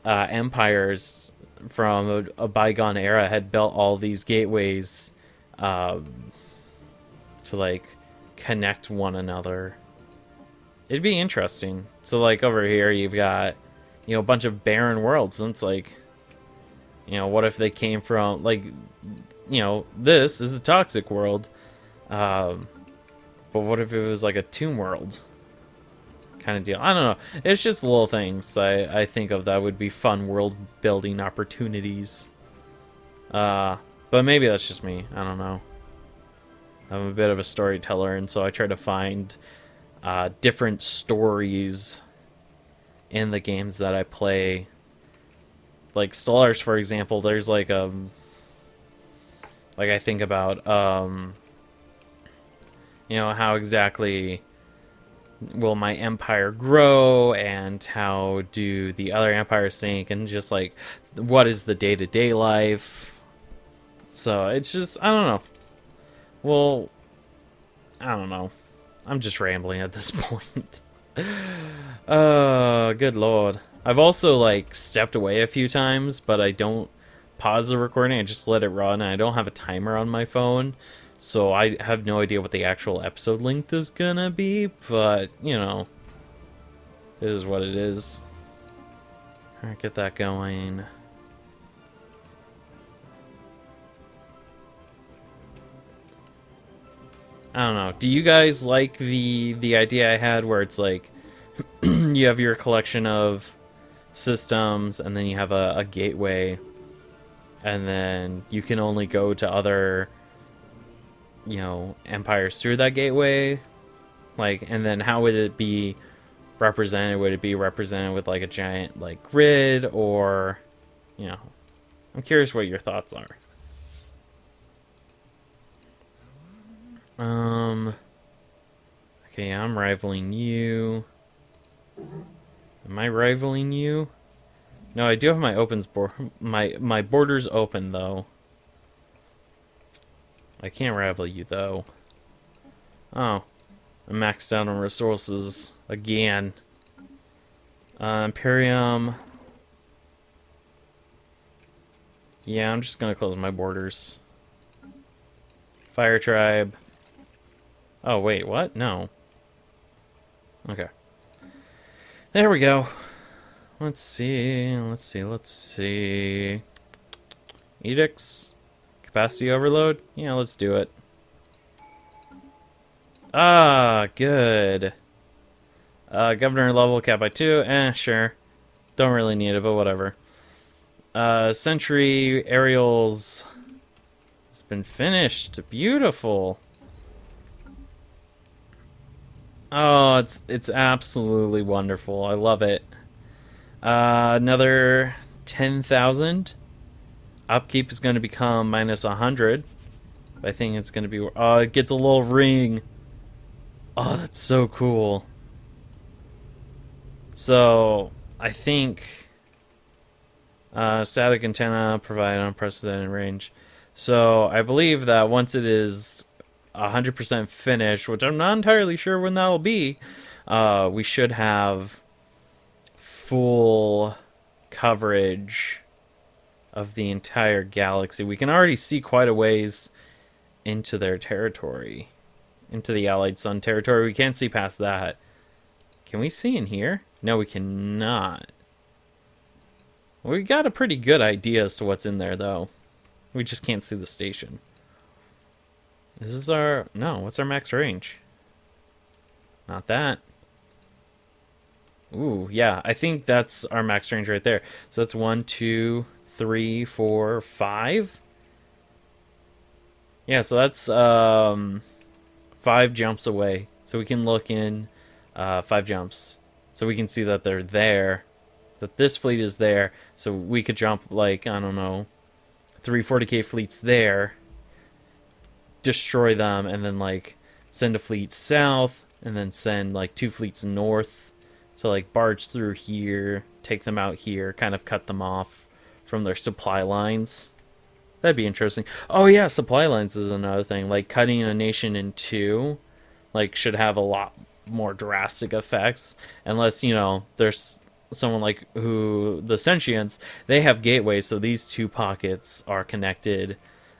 empires from a bygone era had built all these gateways to like connect one another. It'd be interesting. So like over here you've got, you know, a bunch of barren worlds, and it's like, you know, what if they came from like, you know, this is a toxic world, but what if it was like a tomb world kind of deal? I don't know. It's just little things I think of that would be fun world building opportunities. But maybe that's just me. I don't know. I'm a bit of a storyteller, and so I try to find different stories in the games that I play. Like Stellaris, for example, there's like I think about you know, how exactly will my empire grow, and how do the other empires think, and just like what is the day-to-day life. So it's just, I don't know. Well, I don't know. I'm just rambling at this point. Oh, good lord. I've also like stepped away a few times, but I don't pause the recording. I just let it run, and I don't have a timer on my phone, so I have no idea what the actual episode length is gonna be, but, you know, it is what it is. Alright, get that going. I don't know. Do you guys like the idea I had where it's like you have your collection of systems, and then you have a gateway, and then you can only go to other, you know, empires through that gateway? Like, and then how would it be represented? Would it be represented with like a giant like grid, or, you know, I'm curious what your thoughts are. Okay, I'm rivaling you. Am I rivaling you? No, I do have my borders open though. I can't rival you though. Oh, I'm maxed out on resources again. Imperium. Yeah, I'm just gonna close my borders. Fire Tribe. Oh, wait, what? No. Okay. There we go. Let's see. Edicts? Capacity overload? Yeah, let's do it. Ah, good. Governor level cap by 2. Sure. Don't really need it, but whatever. Sentry aerials. It's been finished. Beautiful. Oh, it's absolutely wonderful. I love it. Another 10,000. Upkeep is going to become minus 100. I think it's going to be... Oh, it gets a little ring. Oh, that's so cool. So, I think... static antenna provide unprecedented range. So, I believe that once it is 100% finished, which I'm not entirely sure when that'll be, we should have full coverage of the entire galaxy. We can already see quite a ways into their territory, into the Allied Sun territory. We can't see past that. Can we see in here? No, we cannot. We got a pretty good idea as to what's in there, though. We just can't see the station. Is this our... No, what's our max range? Not that. Ooh, yeah, I think that's our max range right there. So that's 1, 2, 3, 4, 5. Yeah, so that's 5 jumps away. So we can look in 5 jumps. So we can see that they're there. That this fleet is there. So we could jump like, I don't know, 340k fleets there, destroy them, and then like send a fleet south, and then send like 2 fleets north to like barge through here, take them out here, kind of cut them off from their supply lines. That'd be interesting. Oh yeah, supply lines is another thing. Like cutting a nation in two, like should have a lot more drastic effects. Unless there's someone like who the Sentients, they have gateways, so these 2 pockets are connected.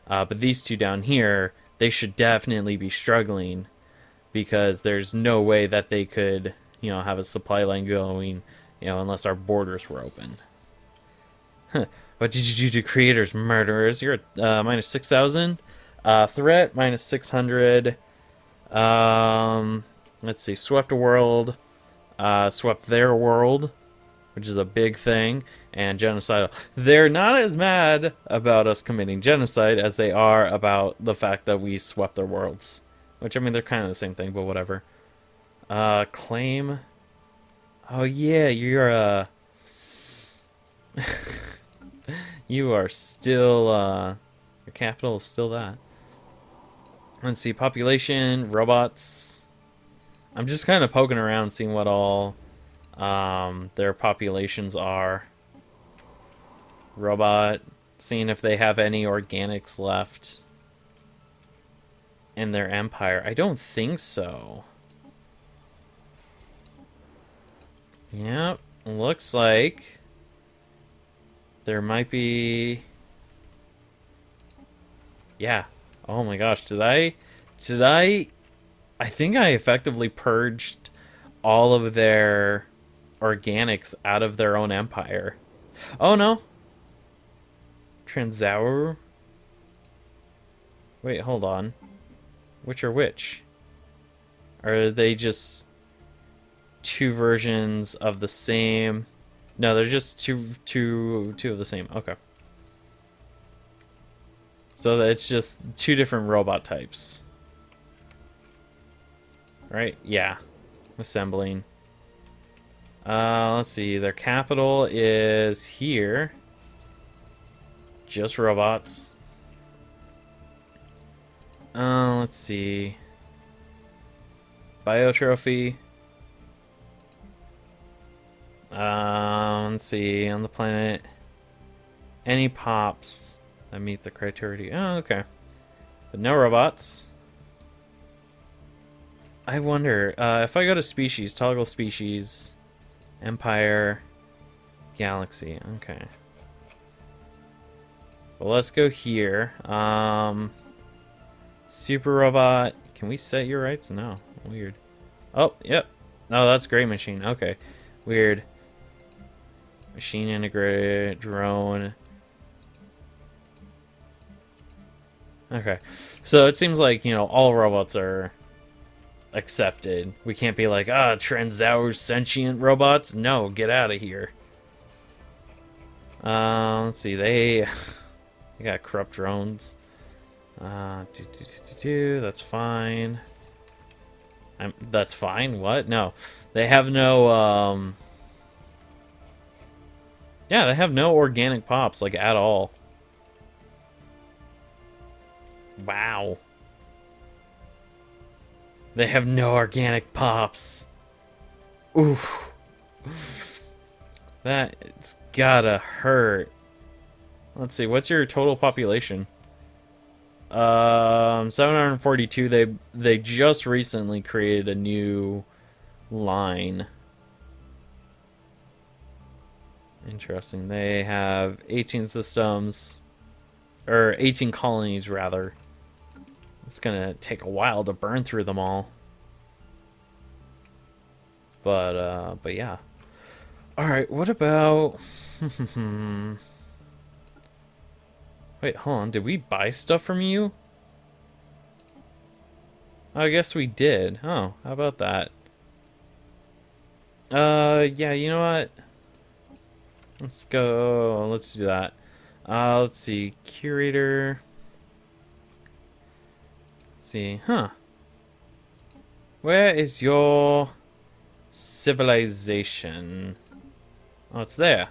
But these 2 down here, they should definitely be struggling because there's no way that they could have a supply line going unless our borders were open. What did you do to creators, murderers? You're at minus 6,000. Threat, minus 600. Let's see. Swept a world. Swept their world, which is a big thing. And genocidal. They're not as mad about us committing genocide as they are about the fact that we swept their worlds. Which, I mean, they're kind of the same thing, but whatever. Claim. Oh, yeah, you're, you are still, your capital is still that. Let's see, population, robots. I'm just kind of poking around, seeing what all their populations are. Robot, seeing if they have any organics left in their empire. I don't think so. Yep, looks like there might be... Yeah. Oh my gosh, did I think I effectively purged all of their organics out of their own empire. Oh no. Transaur? Wait, hold on. Which are which? Are they just 2 versions of the same? No, they're just two of the same. Okay. So it's just 2 different robot types. Right? Yeah. Assembling. Let's see. Their capital is here. Just robots. Let's see. Biotrophy. Let's see. On the planet. Any pops that meet the criteria. Oh, okay. But no robots. I wonder, if I go to species, toggle species, empire, galaxy. Okay. Well, let's go here. Super robot. Can we set your rights? No. Weird. Oh, yep. Oh, that's Great Machine. Okay. Weird. Machine integrated, drone. Okay. So it seems like, all robots are accepted. We can't be like, Transaur sentient robots? No, get out of here. Let's see, they got corrupt drones. That's fine. That's fine? What? No. They have no, yeah, they have no organic pops, like, at all. Wow. They have no organic pops. Oof. That's gotta hurt. Let's see, what's your total population? 742. They just recently created a new line. Interesting. They have 18 systems, or 18 colonies rather. It's gonna take a while to burn through them all. But yeah. Alright, what about... Wait, hold on. Did we buy stuff from you? I guess we did. Oh, how about that? Yeah, you know what? Let's go. Let's do that. Let's see. Curator. Let's see. Huh. Where is your civilization? Oh, it's there.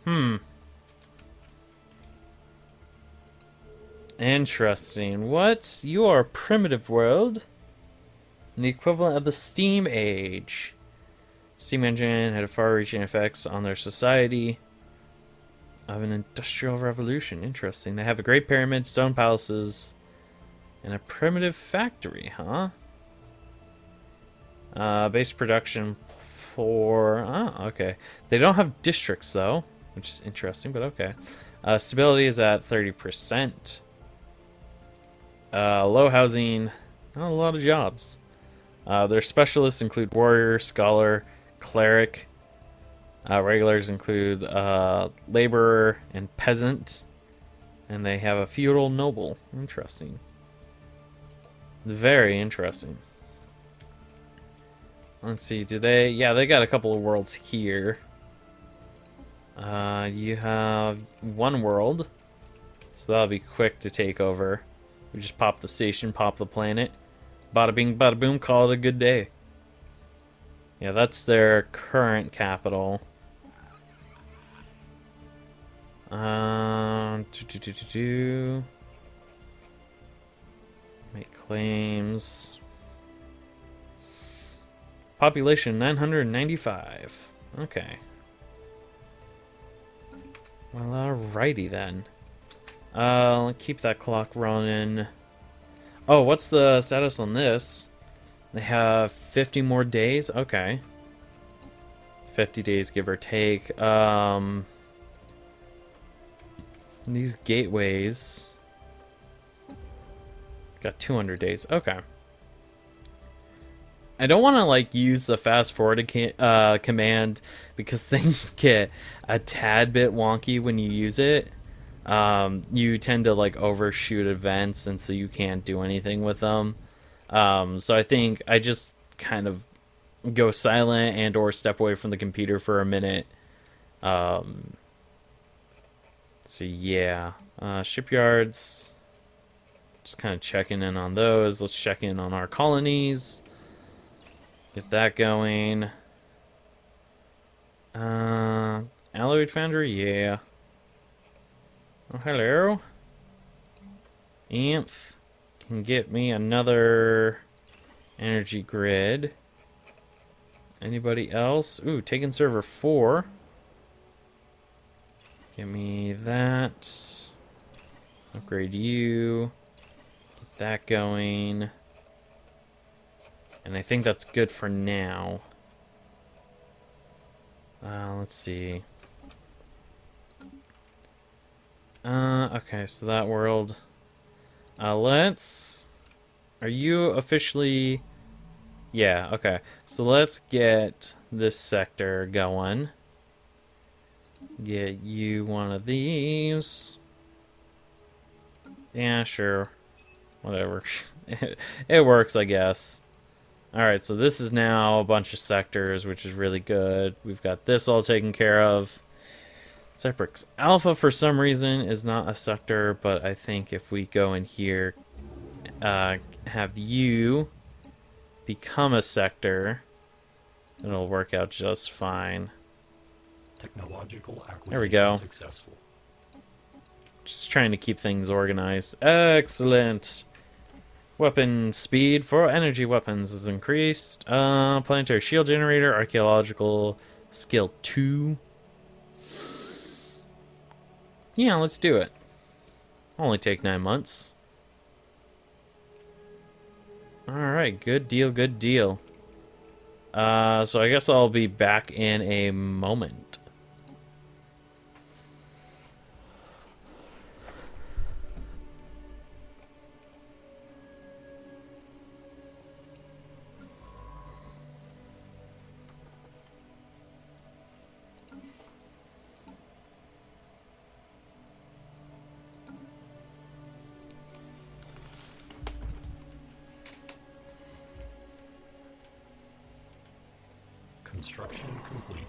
Hmm. Interesting. What? You are a primitive world? The equivalent of the Steam Age. Steam engine had far-reaching effects on their society of an industrial revolution. Interesting. They have a great pyramid, stone palaces, and a primitive factory, huh? Base production for... Oh, okay. They don't have districts, though, which is interesting, but okay. Stability is at 30%. Low housing, not a lot of jobs. Their specialists include warrior, scholar, cleric. Regulars include laborer and peasant. And they have a feudal noble. Interesting. Very interesting. Let's see, do they... Yeah, they got a couple of worlds here. You have one world. So that'll be quick to take over. We just pop the station, pop the planet. Bada bing, bada boom, call it a good day. Yeah, that's their current capital. Make claims. Population 995. Okay. Well, alrighty then. Keep that clock running. Oh, what's the status on this? They have 50 more days? Okay. 50 days, give or take. These gateways... Got 200 days. Okay. I don't want to, like, use the fast forward command because things get a tad bit wonky when you use it. You tend to, like, overshoot events, and so you can't do anything with them. So I think I just kind of go silent and or step away from the computer for a minute. So yeah. Shipyards. Just kind of checking in on those. Let's check in on our colonies. Get that going. Alloy foundry, yeah. Oh, hello. Amph can get me another energy grid. Anybody else? Ooh, taking server 4. Give me that. Upgrade you. Get that going. And I think that's good for now. Let's see. Okay, so that world. Let's... Are you officially... Yeah, okay. So let's get this sector going. Get you one of these. Yeah, sure. Whatever. It works, I guess. Alright, so this is now a bunch of sectors, which is really good. We've got this all taken care of. Cyprix Alpha, for some reason, is not a sector, but I think if we go in here, have you become a sector, it'll work out just fine. Technological acquisition There we go. successful. Just trying to keep things organized. Excellent. Weapon speed for energy weapons is increased. Planetary shield generator, archaeological skill 2. Yeah, let's do it. Only take 9 months. Alright, good deal, good deal. So I guess I'll be back in a moment. Construction complete.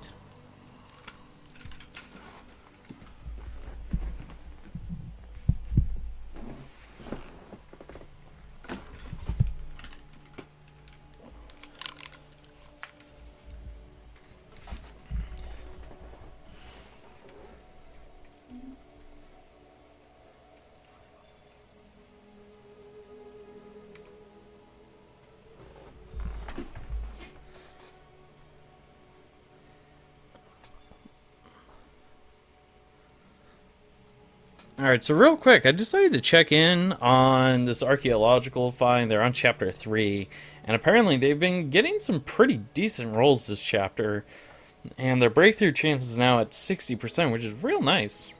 Alright, so real quick, I decided to check in on this archaeological find. They're on chapter 3, and apparently they've been getting some pretty decent rolls this chapter, and their breakthrough chance is now at 60%, which is real nice.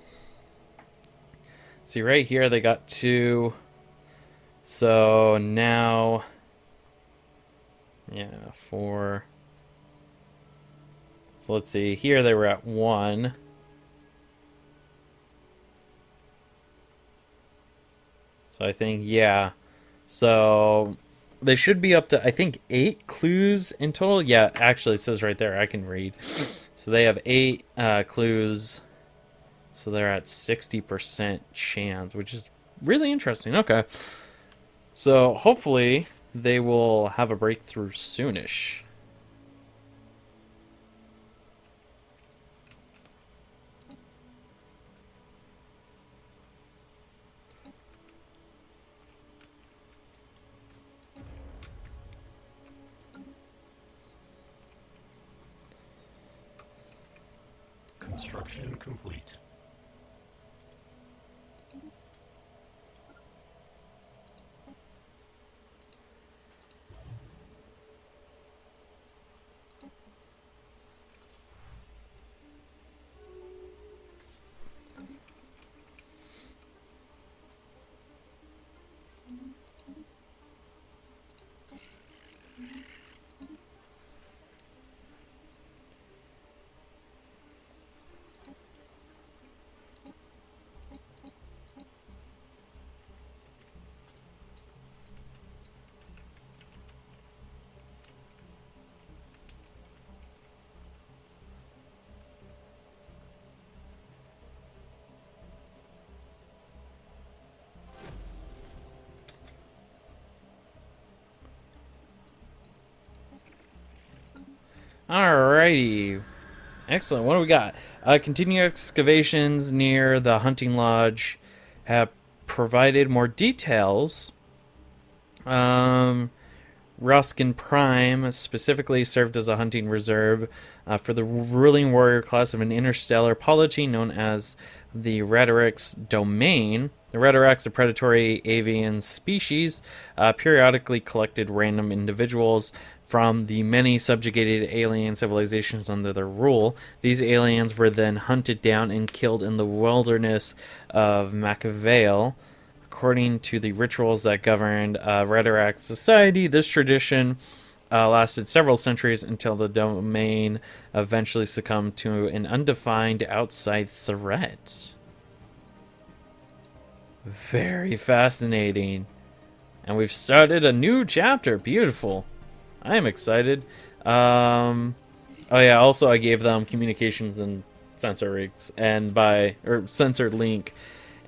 See, right here they got 2, so now, yeah, 4. So let's see, here they were at 1. So I think, yeah. So they should be up to, I think, 8 clues in total. Yeah, actually, it says right there, I can read. So they have 8 clues. So they're at 60% chance, which is really interesting. Okay. So hopefully they will have a breakthrough soonish. Construction complete. Alrighty. Excellent. What do we got? Continued excavations near the hunting lodge have provided more details. Ruskin Prime specifically served as a hunting reserve for the ruling warrior class of an interstellar polity known as the Rhetoric's Domain. The Rhetorics, a predatory avian species, periodically collected random individuals from the many subjugated alien civilizations under their rule. These aliens were then hunted down and killed in the wilderness of Machiavel. According to the rituals that governed Rhetoric society, this tradition lasted several centuries until the domain eventually succumbed to an undefined outside threat. Very fascinating. And we've started a new chapter. Beautiful. I am excited. Oh yeah, also I gave them communications and sensor rigs, and sensor link,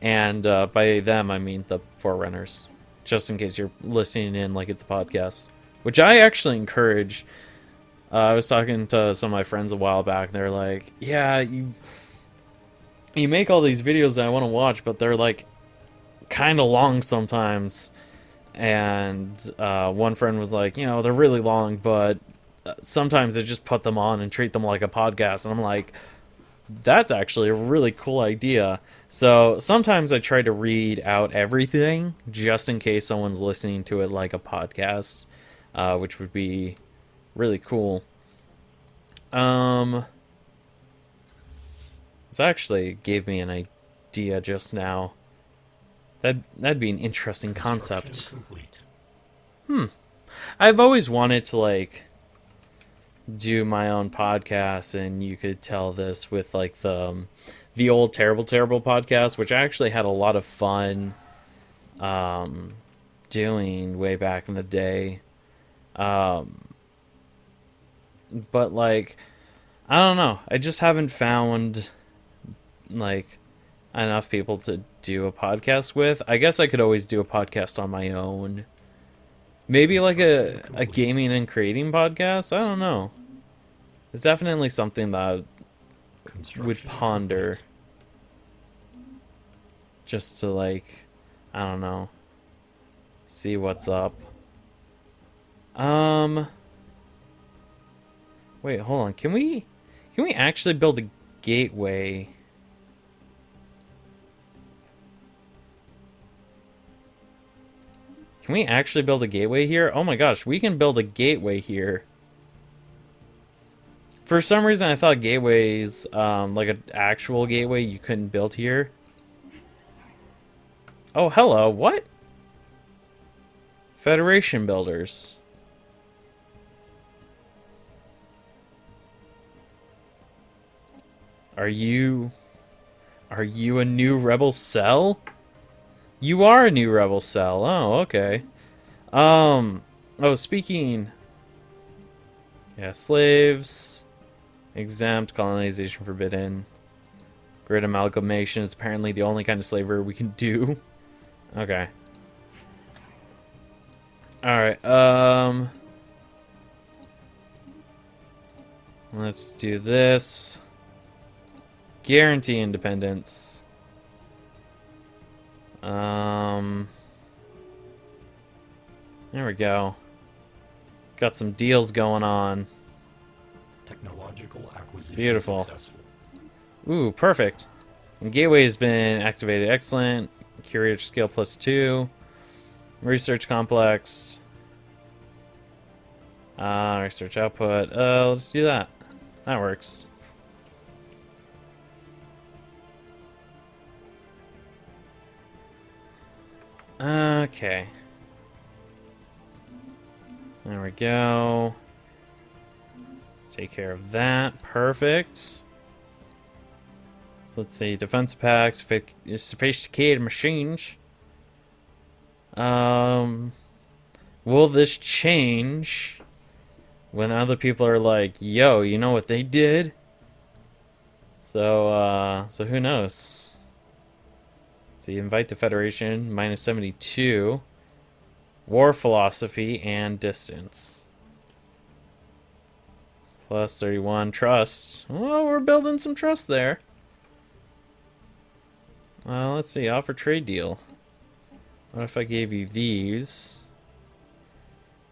and by them I mean the Forerunners, just in case you're listening in like it's a podcast, which I actually encourage. I was talking to some of my friends a while back, and they're like, yeah, you make all these videos that I want to watch, but they're like kind of long sometimes. And one friend was like, they're really long, but sometimes I just put them on and treat them like a podcast. And I'm like, that's actually a really cool idea. So sometimes I try to read out everything just in case someone's listening to it like a podcast, which would be really cool. This actually gave me an idea just now. That'd be an interesting concept. I've always wanted to like do my own podcast, and you could tell this with like the old Terrible podcast, which I actually had a lot of fun doing way back in the day. but like I don't know. I just haven't found like enough people to do a podcast with. I guess I could always do a podcast on my own. Maybe like Construction a complete. gaming and creating podcast. I don't know. It's definitely something that I would Construction ponder complete. just to like I don't know, see what's up. Um Wait, hold on. Can we actually build a gateway? Can we actually build a gateway here? Oh my gosh, we can build a gateway here. For some reason, I thought gateways, like an actual gateway, you couldn't build here. Oh, hello. What? Federation builders. Are you a new rebel cell? You are a new rebel cell. Oh, okay. Oh, speaking. Yeah, slaves. Exempt. Colonization forbidden. Grid amalgamation is apparently the only kind of slavery we can do. Okay. Alright, let's do this. Guarantee independence. There we go. Got some deals going on. Technological acquisition Beautiful. successful. Ooh, perfect. And gateway has been activated. Excellent. Curator skill +2. Research complex. Research output. Let's do that. That works. Okay. There we go. Take care of that. Perfect. So let's see. Defense packs. Sophisticated machines. Will this change when other people are like, yo, you know what they did? So who knows? See, invite the Federation, -72. War philosophy and distance. +31 trust. Oh, we're building some trust there. Let's see, offer trade deal. What if I gave you these?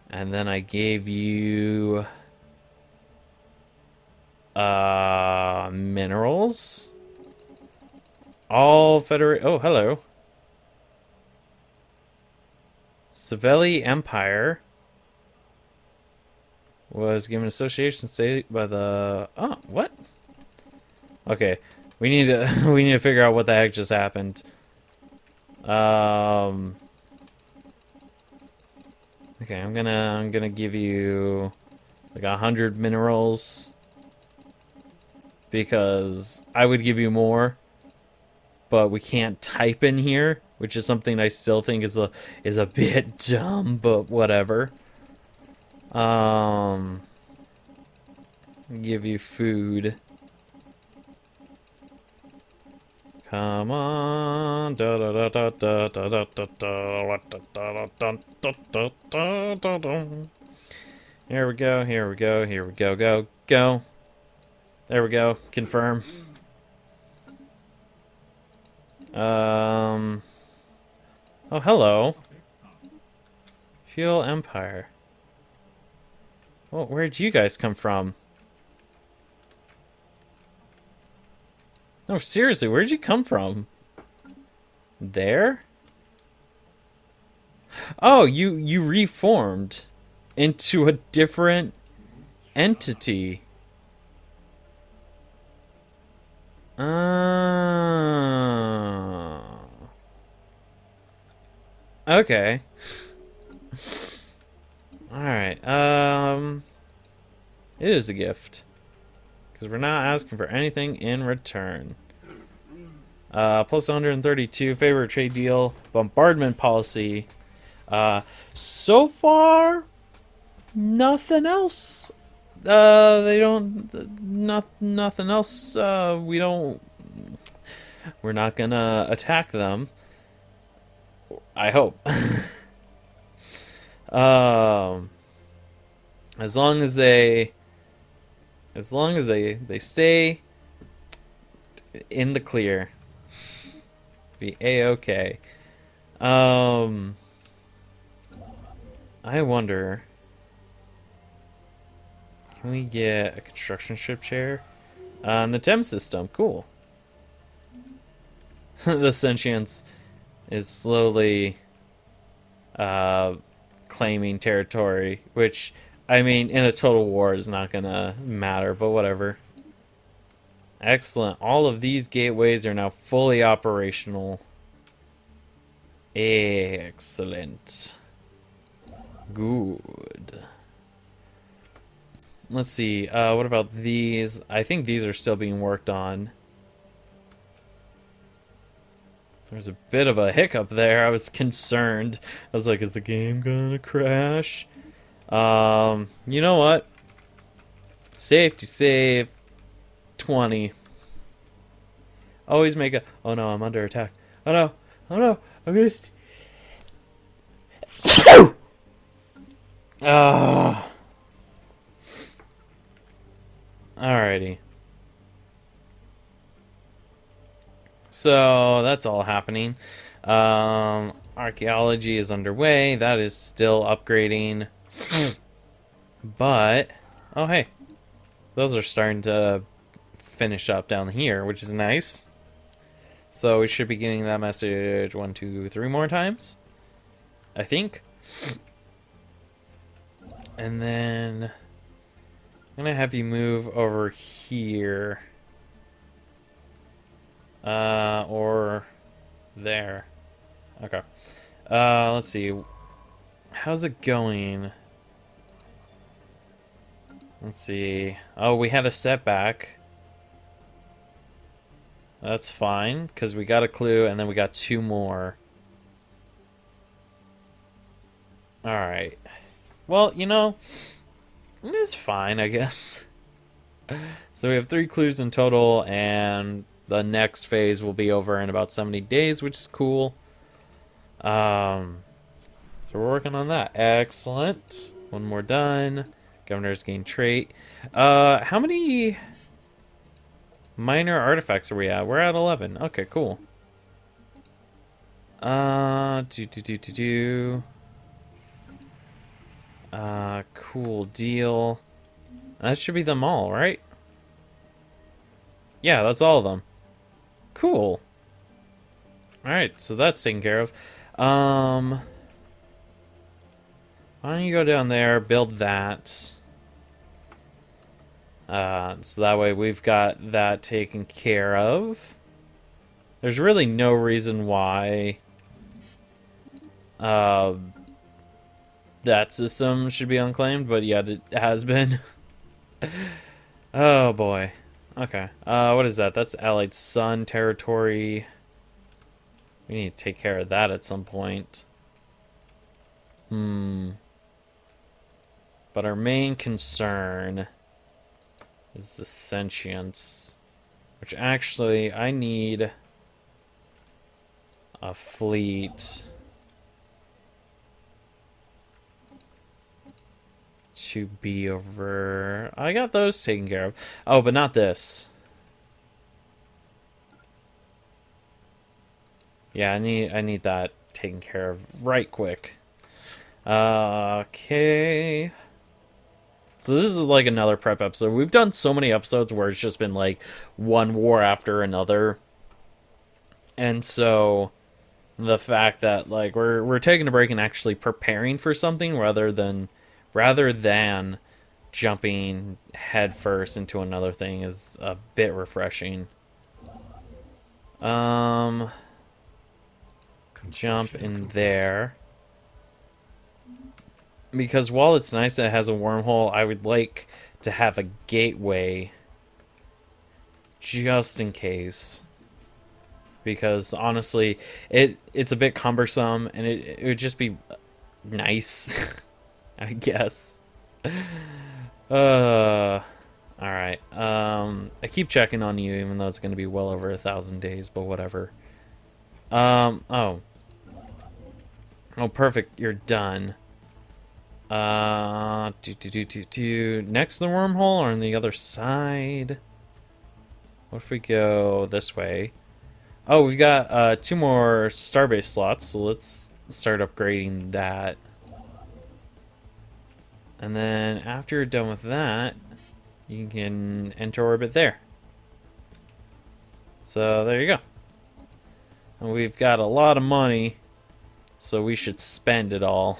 And then I gave you minerals. All federate. Oh, hello. Savelli Empire was given association state by the. Oh, what? Okay, we need to we need to figure out what the heck just happened. Okay, I'm gonna give you like 100 minerals because I would give you more, but we can't type in here, which is something I still think is a bit dumb, but whatever. Give you food. Come on. Here we go, here we go, here we go, go. There we go, confirm. Oh, hello. Fuel Empire. Oh, where'd you guys come from? No, seriously, where'd you come from? There? Oh, you reformed into a different entity. Okay. Alright, it is a gift. Because we're not asking for anything in return. Plus 132, favorite trade deal, bombardment policy. So far, nothing else They don't. Nothing else. We don't. We're not gonna attack them. I hope. um, as long as they they stay in the clear, be a-okay. I wonder, can we get a construction ship chair on the TEM system? Cool. The Sentience is slowly claiming territory, which, I mean, in a total war is not gonna matter, but whatever. Excellent. All of these gateways are now fully operational. Excellent. Good. Let's see. What about these? I think these are still being worked on. There's a bit of a hiccup there. I was concerned. I was like, is the game gonna crash? You know what? Safety save 20. Always make a... Oh no, I'm under attack. Oh no. Oh no. I'm gonna... Alrighty. So that's all happening. Archaeology is underway. That is still upgrading. But, oh hey, those are starting to finish up down here, which is nice. So we should be getting that message 1, 2, 3 more times, I think. And then I'm gonna have you move over here. Or there. Okay. Let's see. How's it going? Let's see. Oh, we had a setback. That's fine, because we got a clue, and then we got 2 more. Alright. Well, you know, it's fine, I guess. So we have 3 clues in total, and the next phase will be over in about 70 days, which is cool. So we're working on that. Excellent. 1 more done. Governor's gained trait. How many minor artifacts are we at? We're at 11. Okay, cool. Cool deal. That should be them all, right? Yeah, that's all of them. Cool. Alright, so that's taken care of. Why don't you go down there, build that. So that way we've got that taken care of. There's really no reason why that system should be unclaimed, but yet it has been. Oh boy. Okay. What is that? That's Allied Sun territory. We need to take care of that at some point. But our main concern is the sentience, which actually I need a fleet to be over. I got those taken care of. Oh, but not this. Yeah, I need that taken care of right quick. Okay. So this is like another prep episode. We've done so many episodes where it's just been like one war after another. And so the fact that like we're taking a break and actually preparing for something rather than jumping headfirst into another thing is a bit refreshing. Jump in there. Because while it's nice that it has a wormhole, I would like to have a gateway just in case. Because honestly, it's a bit cumbersome and it would just be nice, I guess. All right. I keep checking on you, even though it's going to be well over 1,000 days, but whatever. Oh. Oh, perfect. You're done. Next to the wormhole or on the other side? What if we go this way? Oh, we've got 2 more starbase slots, so let's start upgrading that. And then after you're done with that, you can enter orbit there. So there you go. And we've got a lot of money, so we should spend it all.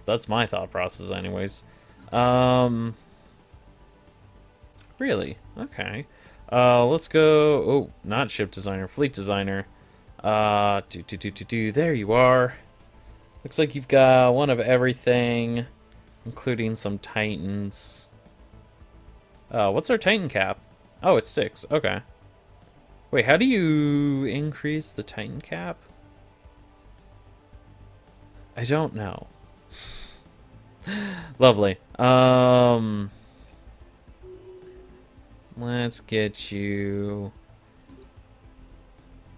That's my thought process anyways. Really? Okay. Let's go... Oh, not ship designer, fleet designer. There you are. Looks like you've got one of everything, including some Titans. What's our Titan cap? Oh, it's 6. Okay. Wait, how do you increase the Titan cap? I don't know. Lovely. Let's get you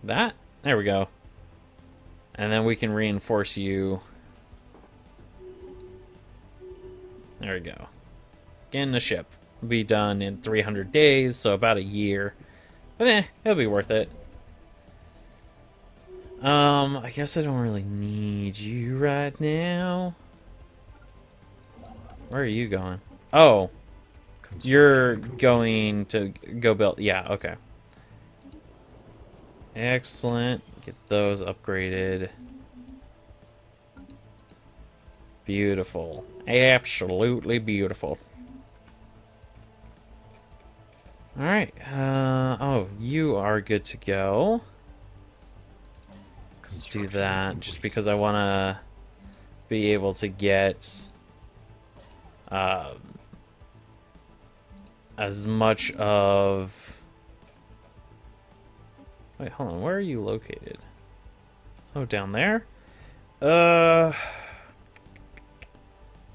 that. There we go. And then we can reinforce you. There we go. Get in the ship. It'll be done in 300 days, so about a year. But it'll be worth it. I guess I don't really need you right now. Where are you going? Oh, you're going to go build. Yeah, okay. Excellent. Get those upgraded. Beautiful. Absolutely beautiful. Alright. Oh, you are good to go. Let's do that just because I want to be able to get as much of... Wait, hold on. Where are you located? Oh, down there?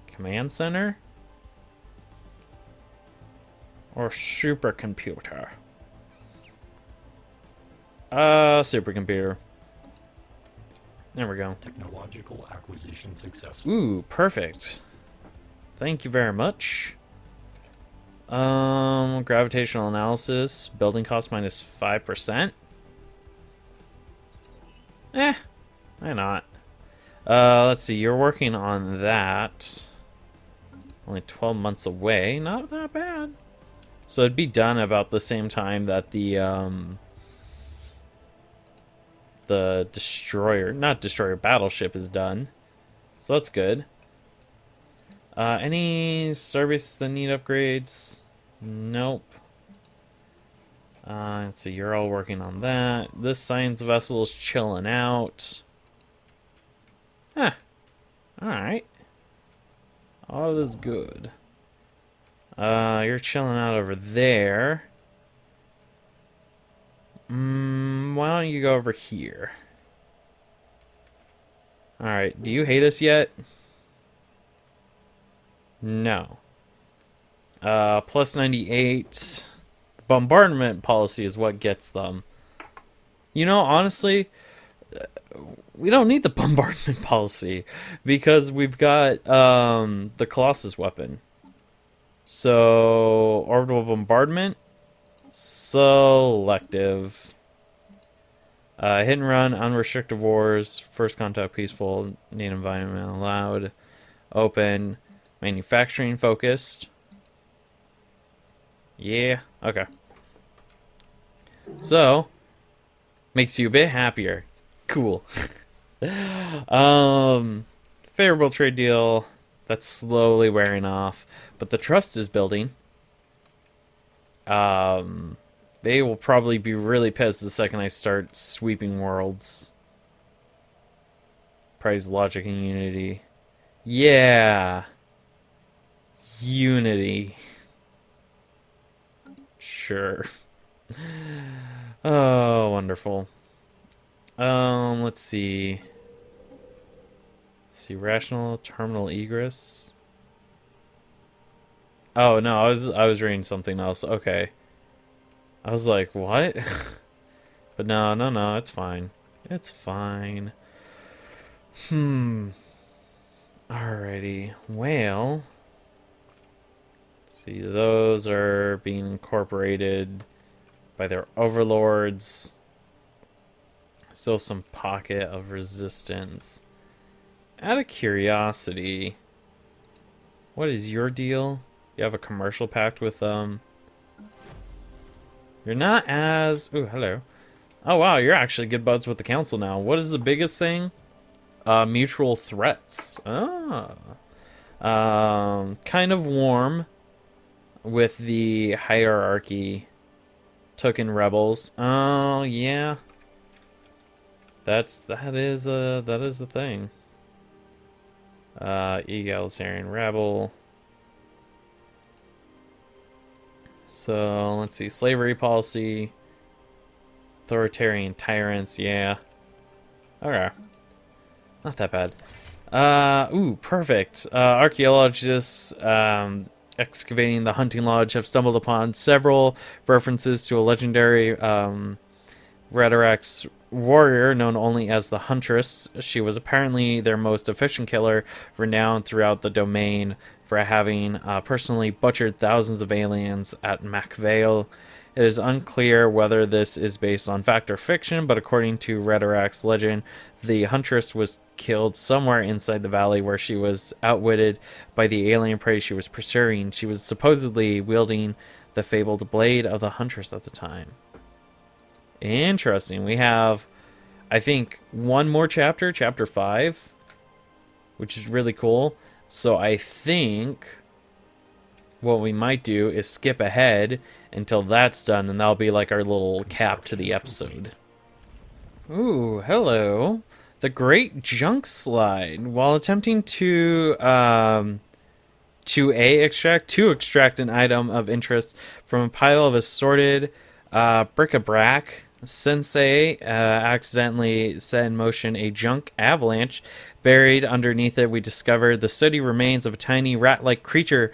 Command center? Or supercomputer? Supercomputer. There we go. Technological acquisition successful. Ooh, perfect. Thank you very much. Gravitational analysis. Building cost minus 5%. Why not? Let's see. You're working on that. Only 12 months away. Not that bad. So it'd be done about the same time that the destroyer, not destroyer, battleship is done. So that's good. Any services that need upgrades? Nope. So you're all working on that. This science vessel is chilling out. Huh. Alright. All is good. You're chilling out over there. Why don't you go over here? Alright, do you hate us yet? No. Plus 98. Bombardment policy is what gets them. You know, honestly, we don't need the bombardment policy because we've got the Colossus weapon. So, orbital bombardment, selective. Hit and run, unrestricted wars, first contact peaceful, need environment allowed, open, manufacturing focused. Yeah, okay. So, makes you a bit happier. Cool. Favorable trade deal. That's slowly wearing off. But the trust is building. They will probably be really pissed the second I start sweeping worlds. Praise logic and unity. Yeah. Unity. Sure. Oh, wonderful. Let's see. see, rational terminal egress. Oh no, I was reading something else. Okay. I was like, what? But no, it's fine. It's fine. Alrighty. Well, let's see, those are being incorporated by their overlords. Still some pocket of resistance. Out of curiosity, what is your deal? You have a commercial pact with them. You're not as... Ooh, hello. Oh, wow, you're actually good buds with the council now. What is the biggest thing? Mutual threats. Ah. Kind of warm with the hierarchy token rebels. Oh, yeah. That is the thing. Egalitarian rebel. So let's see, slavery policy, authoritarian tyrants, yeah. Okay, not that bad. Ooh, perfect. Archaeologists excavating the hunting lodge have stumbled upon several references to a legendary Redirect's warrior known only as the Huntress. She was apparently their most efficient killer, renowned throughout the domain for having personally butchered thousands of aliens at Macvale. It is unclear whether this is based on fact or fiction, but according to Redirect's legend, the Huntress was killed somewhere inside the valley where she was outwitted by the alien prey she was pursuing. She was supposedly wielding the fabled blade of the Huntress at the time. Interesting. We have, I think, one more chapter, chapter 5, which is really cool. So I think what we might do is skip ahead until that's done, and that'll be like our little cap to the episode. Ooh, hello. The Great Junk Slide. While attempting to extract an item of interest from a pile of assorted bric-a-brac, Sensei accidentally set in motion a junk avalanche. Buried underneath it, we discovered the sooty remains of a tiny rat-like creature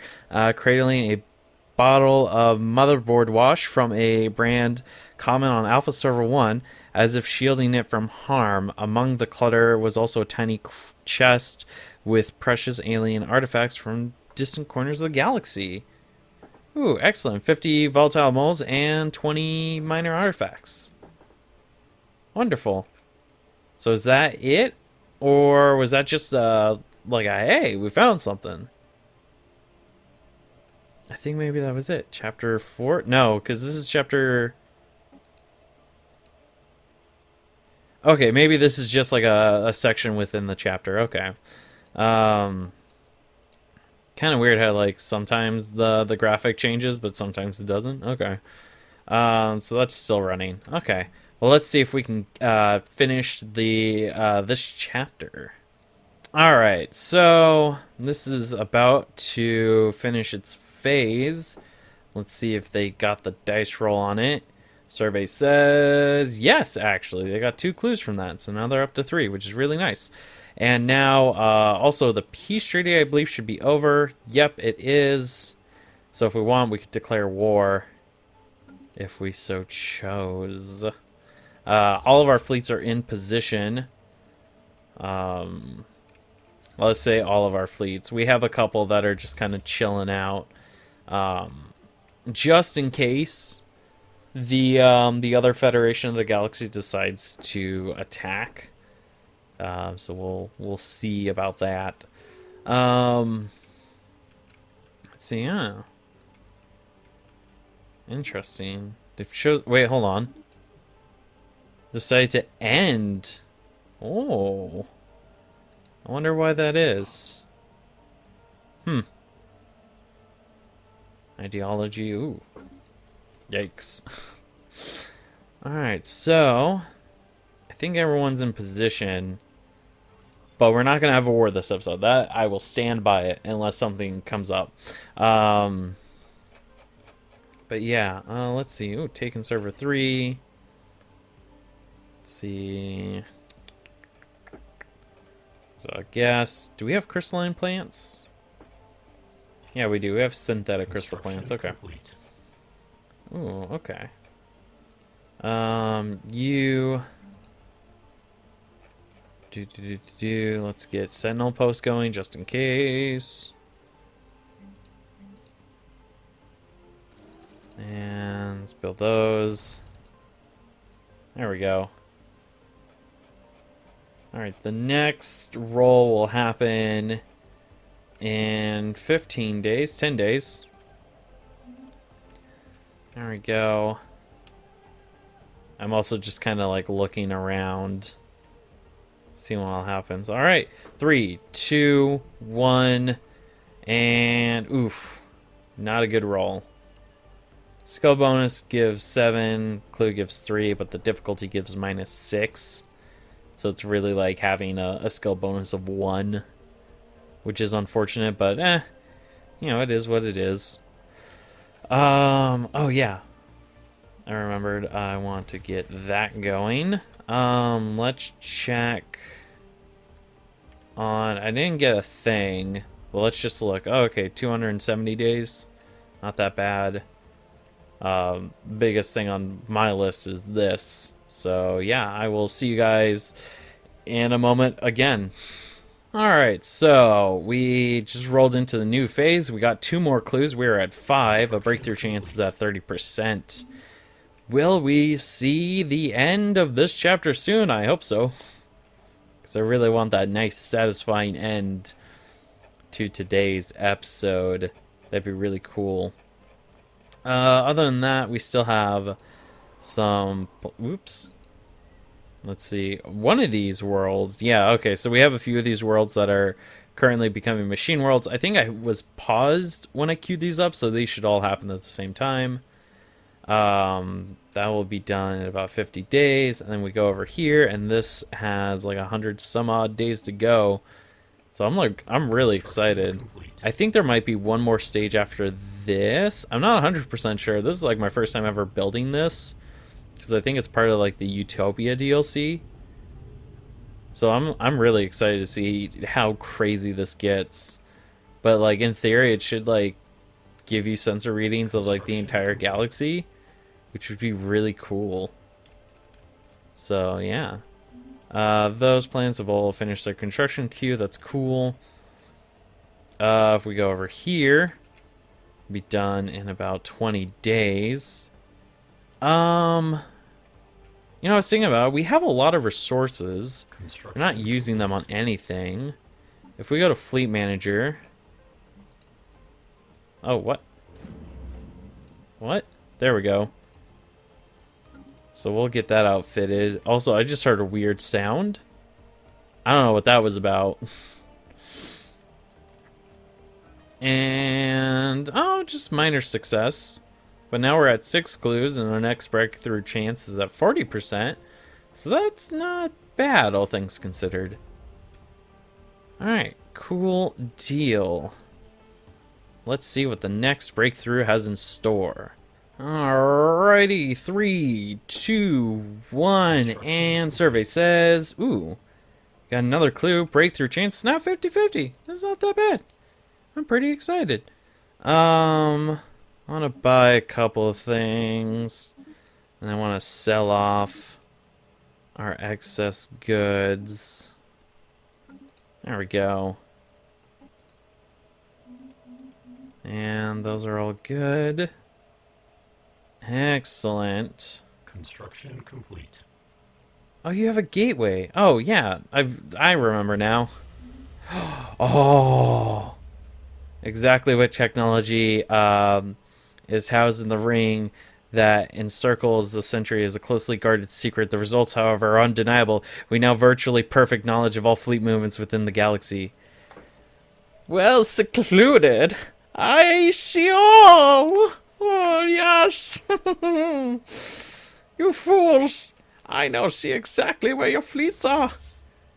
cradling a bottle of motherboard wash from a brand common on Alpha Server 1, as if shielding it from harm. Among the clutter was also a tiny chest with precious alien artifacts from distant corners of the galaxy. Ooh, excellent. 50 volatile moles and 20 minor artifacts. Wonderful. So is that it? Or was that just like a, hey, we found something? I think maybe that was it. Chapter 4? No, because this is chapter... Okay, maybe this is just like a section within the chapter. Okay. Kind of weird how like sometimes the graphic changes, but sometimes it doesn't. Okay. So that's still running. Okay. Well, let's see if we can finish the this chapter. All right. So this is about to finish its phase. Let's see if they got the dice roll on it. Survey says yes, actually. They got 2 clues from that. So now they're up to 3, which is really nice. And now also the peace treaty, I believe, should be over. Yep, it is. So if we want, we could declare war if we so chose. All of our fleets are in position. Let's say all of our fleets. We have a couple that are just kind of chilling out. Just in case the other Federation of the Galaxy decides to attack. So we'll see about that. Let's see. Yeah. Interesting. They've chose. Wait, hold on. Decided to end. Oh. I wonder why that is. Ideology. Ooh. Yikes. Alright, so I think everyone's in position. But we're not going to have a war this episode. That I will stand by it unless something comes up. But yeah, let's see. Ooh, taken server 3. Let's see. So I guess, do we have crystalline plants? Yeah, we do. We have synthetic crystal plants. Okay. Complete. Ooh, okay. You. Let's get sentinel post going just in case. And let's build those. There we go. Alright, the next roll will happen in 15 days, 10 days. There we go. I'm also just kind of like looking around, seeing what all happens. Alright, 3, 2, 1, and oof, not a good roll. Skill bonus gives 7, clue gives 3, but the difficulty gives -6. So it's really like having a skill bonus of 1, which is unfortunate, but you know, it is what it is. Oh yeah. I remembered I want to get that going. Let's check on, I didn't get a thing. Well, let's just look. Oh, okay, 270 days. Not that bad. Biggest thing on my list is this. So yeah, I will see you guys in a moment again. Alright, so we just rolled into the new phase. We got 2 more clues. We're at 5. A breakthrough chance is at 30%. Will we see the end of this chapter soon? I hope so. Because I really want that nice, satisfying end to today's episode. That'd be really cool. Other than that, we still have some... Oops. Let's see. One of these worlds... Yeah, okay, so we have a few of these worlds that are currently becoming machine worlds. I think I was paused when I queued these up, so these should all happen at the same time. That will be done in about 50 days, and then we go over here, and this has like 100 some odd days to go. So I'm really excited. I think there might be one more stage after this. I'm not 100% sure. This is like my first time ever building this, because I think it's part of like the Utopia DLC. So I'm really excited to see how crazy this gets. But like in theory, it should like give you sensor readings of like the entire galaxy, which would be really cool. So yeah. Those plans have all finished their construction queue. That's cool. If we go over here, be done in about 20 days. You know, I was thinking about it. We have a lot of resources. We're not using them on anything. If we go to Fleet Manager... Oh, what? What? There we go. So we'll get that outfitted. Also, I just heard a weird sound. I don't know what that was about. And... oh, just minor success. But now we're at 6 clues, and our next breakthrough chance is at 40%. So that's not bad, all things considered. Alright, cool deal. Let's see what the next breakthrough has in store. Alrighty, 3, 2, 1, and survey says, ooh, got another clue. Breakthrough chance, now 50-50. That's not that bad. I'm pretty excited. I want to buy a couple of things, and I want to sell off our excess goods. There we go. And those are all good. Excellent. Construction complete. Oh, you have a gateway. Oh, yeah. I remember now. Oh. Exactly what technology is housed in the ring that encircles the Sentry as a closely guarded secret. The results, however, are undeniable. We now have virtually perfect knowledge of all fleet movements within the galaxy. Well secluded. I see all. Oh, yes. You fools. I now see exactly where your fleets are.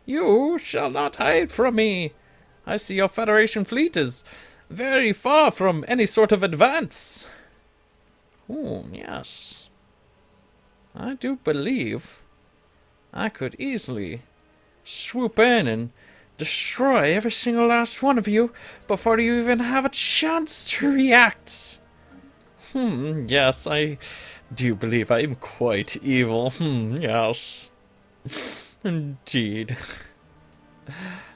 You shall not hide from me. I see your Federation fleet is very far from any sort of advance. Oh, yes. I do believe I could easily swoop in and destroy every single last one of you before you even have a chance to react. Yes, I do believe I'm quite evil. Yes. Indeed.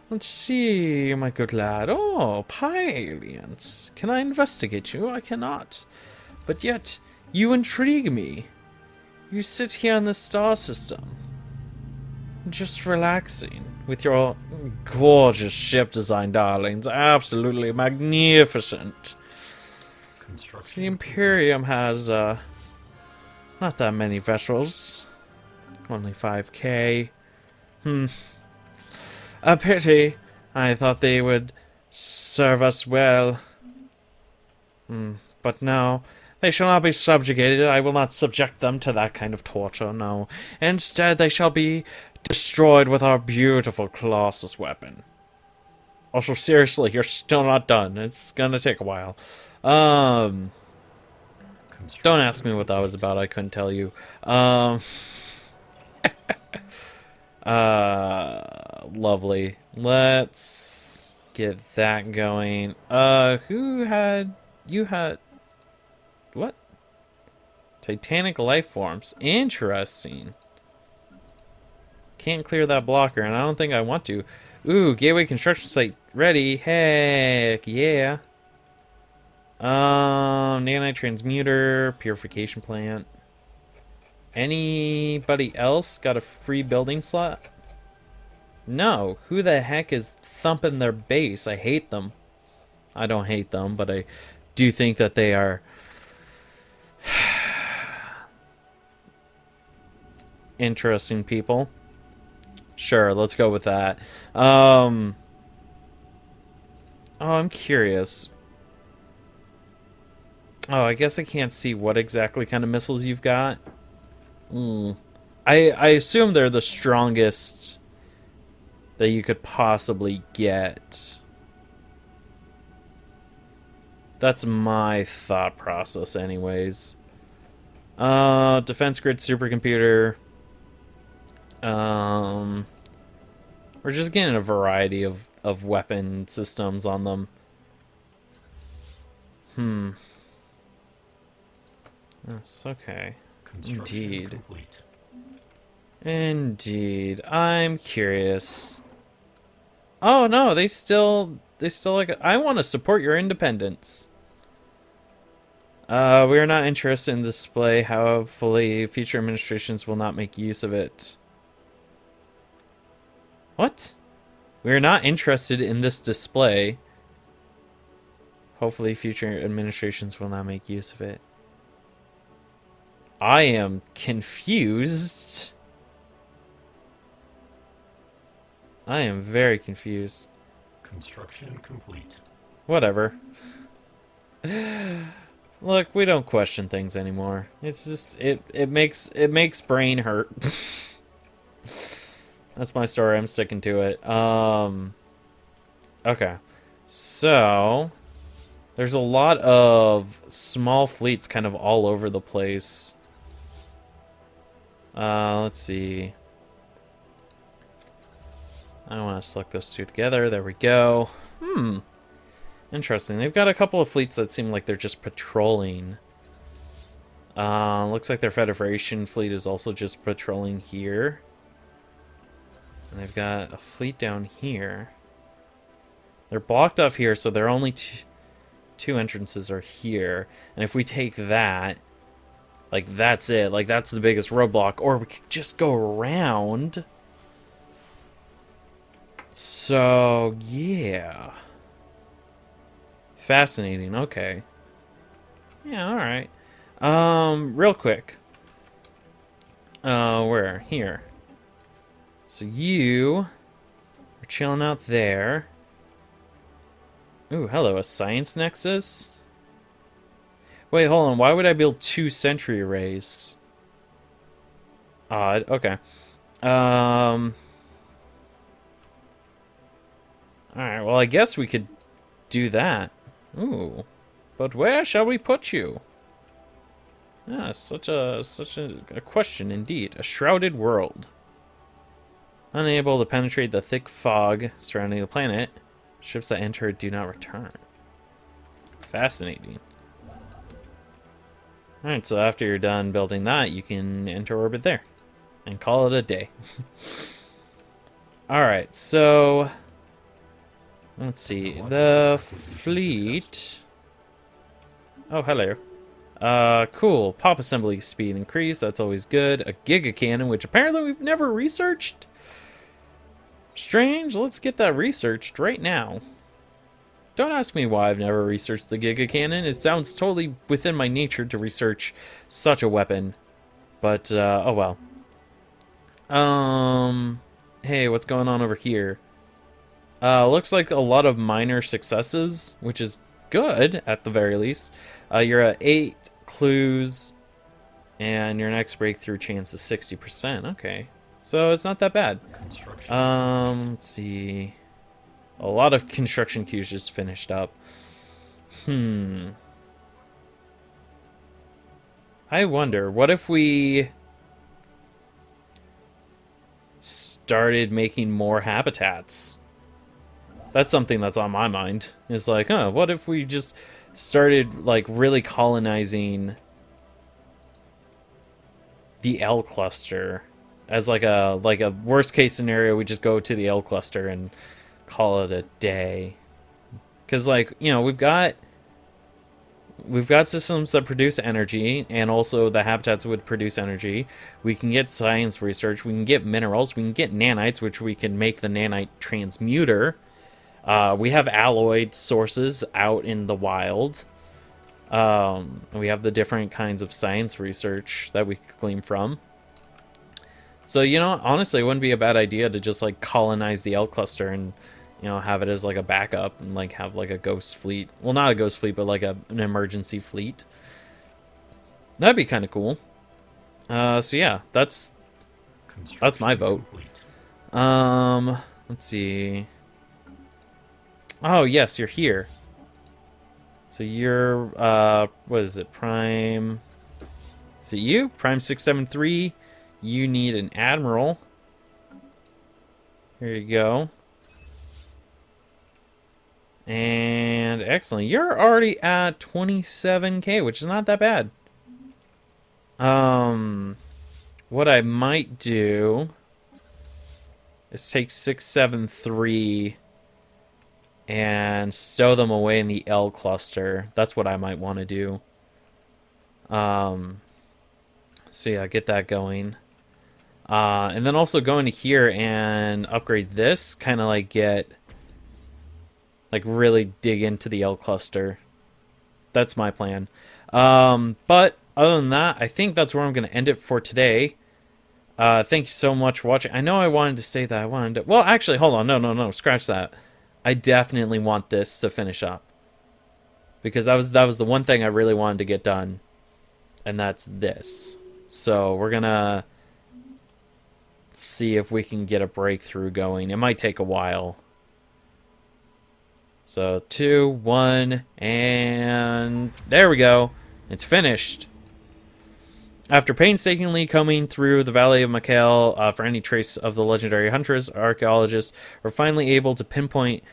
Let's see, my good lad. Oh, aliens. Can I investigate you? I cannot. But yet, you intrigue me. You sit here in the star system, just relaxing, with your gorgeous ship design, darlings. Absolutely magnificent. The Imperium has, not that many vessels. Only 5K. A pity. I thought they would serve us well. But no, they shall not be subjugated. I will not subject them to that kind of torture, no. Instead, they shall be destroyed with our beautiful Colossus weapon. Also, seriously, you're still not done. It's gonna take a while. Don't ask me what that was about. I couldn't tell you. Lovely. Let's get that going. You had what? Titanic life forms. Interesting. Can't clear that blocker, and I don't think I want to. Ooh, gateway construction site ready. Heck yeah. Nanite transmuter, purification plant. Anybody else got a free building slot? No. Who the heck is thumping their base? I hate them. I don't hate them, but I do think that they are interesting people. Sure, let's go with that. Oh, I'm curious. Oh, I guess I can't see what exactly kind of missiles you've got. I assume they're the strongest that you could possibly get. That's my thought process anyways. Defense grid supercomputer. We're just getting a variety of weapon systems on them. Yes, okay. Indeed. Indeed. I'm curious. Oh no, they still like it. I want to support your independence. We are not interested in this display. Hopefully, future administrations will not make use of it. What? We are not interested in this display. Hopefully, future administrations will not make use of it. I am confused. I am very confused. Construction complete. Whatever. Look, we don't question things anymore. It's just it makes brain hurt. That's my story. I'm sticking to it. Okay. So there's a lot of small fleets kind of all over the place. Let's see. I want to select those two together. There we go. Interesting. They've got a couple of fleets that seem like they're just patrolling. Looks like their Federation fleet is also just patrolling here. And they've got a fleet down here. They're blocked off here, so their only two entrances are here. And if we take that, like, that's it. Like, that's the biggest roadblock. Or we could just go around. So, yeah. Fascinating. Okay. Yeah, alright. Real quick. Where? Here. So you are chilling out there. Ooh, hello, a science nexus? Wait, hold on. Why would I build 2 sentry arrays? Odd. Okay. Alright, well, I guess we could do that. Ooh. But where shall we put you? Ah, such a question indeed. A shrouded world. Unable to penetrate the thick fog surrounding the planet, ships that enter do not return. Fascinating. Alright, so after you're done building that, you can enter orbit there. And call it a day. Alright, so... let's see. The fleet... oh, hello. Cool. Pop assembly speed increase. That's always good. A Giga Cannon, which apparently we've never researched. Strange. Let's get that researched right now. Don't ask me why I've never researched the Giga Cannon. It sounds totally within my nature to research such a weapon. But, oh well. Hey, what's going on over here? Looks like a lot of minor successes, which is good, at the very least. You're at 8 clues, and your next breakthrough chance is 60%. Okay, so it's not that bad. Let's see. A lot of construction queues just finished up. I wonder, what if we started making more habitats? That's something that's on my mind. It's like, what if we just started, like, really colonizing the L cluster? As like a worst case scenario, we just go to the L cluster and call it a day. Because, like, you know, we've got systems that produce energy, and also the habitats would produce energy. We can get science research, we can get minerals, we can get nanites, which we can make the nanite transmuter. We have alloyed sources out in the wild. We have the different kinds of science research that we could glean from. So, you know, honestly, it wouldn't be a bad idea to just, like, colonize the L cluster and, you know, have it as, like, a backup and, like, have, like, a ghost fleet. Well, not a ghost fleet, but, like, an emergency fleet. That'd be kind of cool. So, yeah, that's my vote. Let's see. Oh, yes, you're here. So you're, what is it, Prime... is it you? Prime 673. You need an Admiral. Here you go. And excellent. You're already at 27k, which is not that bad. What I might do is take 673 and stow them away in the L cluster. That's what I might want to do. So yeah, get that going. And then also go into here and upgrade this. Kind of like get... like really dig into the L cluster. That's my plan. But other than that, I think that's where I'm going to end it for today. Thank you so much for watching. I know I wanted to say that I wanted to... well, actually, hold on. No. Scratch that. I definitely want this to finish up. Because that was the one thing I really wanted to get done. And that's this. So we're going to see if we can get a breakthrough going. It might take a while. So 2, 1, and there we go. It's finished. After painstakingly combing through the Valley of Makale for any trace of the legendary huntress, archaeologists were finally able to pinpoint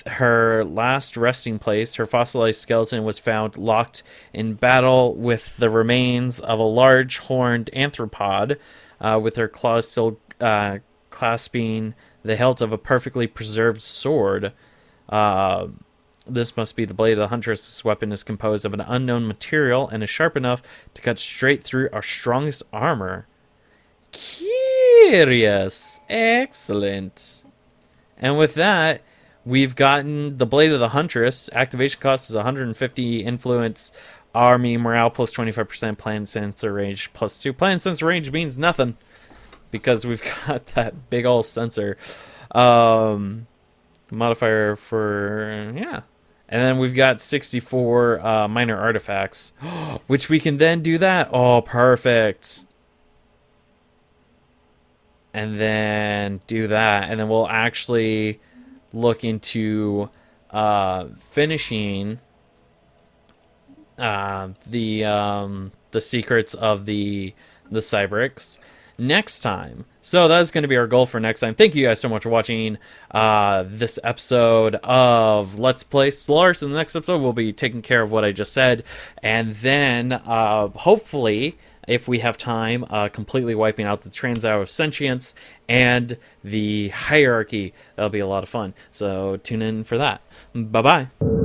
her last resting place. Her fossilized skeleton was found locked in battle with the remains of a large horned anthropod, with her claws still clasping the hilt of a perfectly preserved sword. This must be the blade of the huntress. This weapon is composed of an unknown material and is sharp enough to cut straight through our strongest armor. Curious. Excellent. And with that, we've gotten the blade of the huntress. Activation cost is 150 influence. Army morale plus 25%. Plan sensor range plus 2. Plan sensor range means nothing because we've got that big ol' sensor. Modifier for, yeah. And then we've got 64 minor artifacts, which we can then do that. Oh, perfect. And then do that. And then we'll actually look into finishing the secrets of the Cybrix. next time. So that's going to be our goal for next time. Thank you guys so much for watching this episode of Let's Play Stellaris. In the next episode, we'll be taking care of what I just said. And then, hopefully, if we have time, completely wiping out the Transhour of Sentience and the Hierarchy. That'll be a lot of fun. So tune in for that. Bye-bye.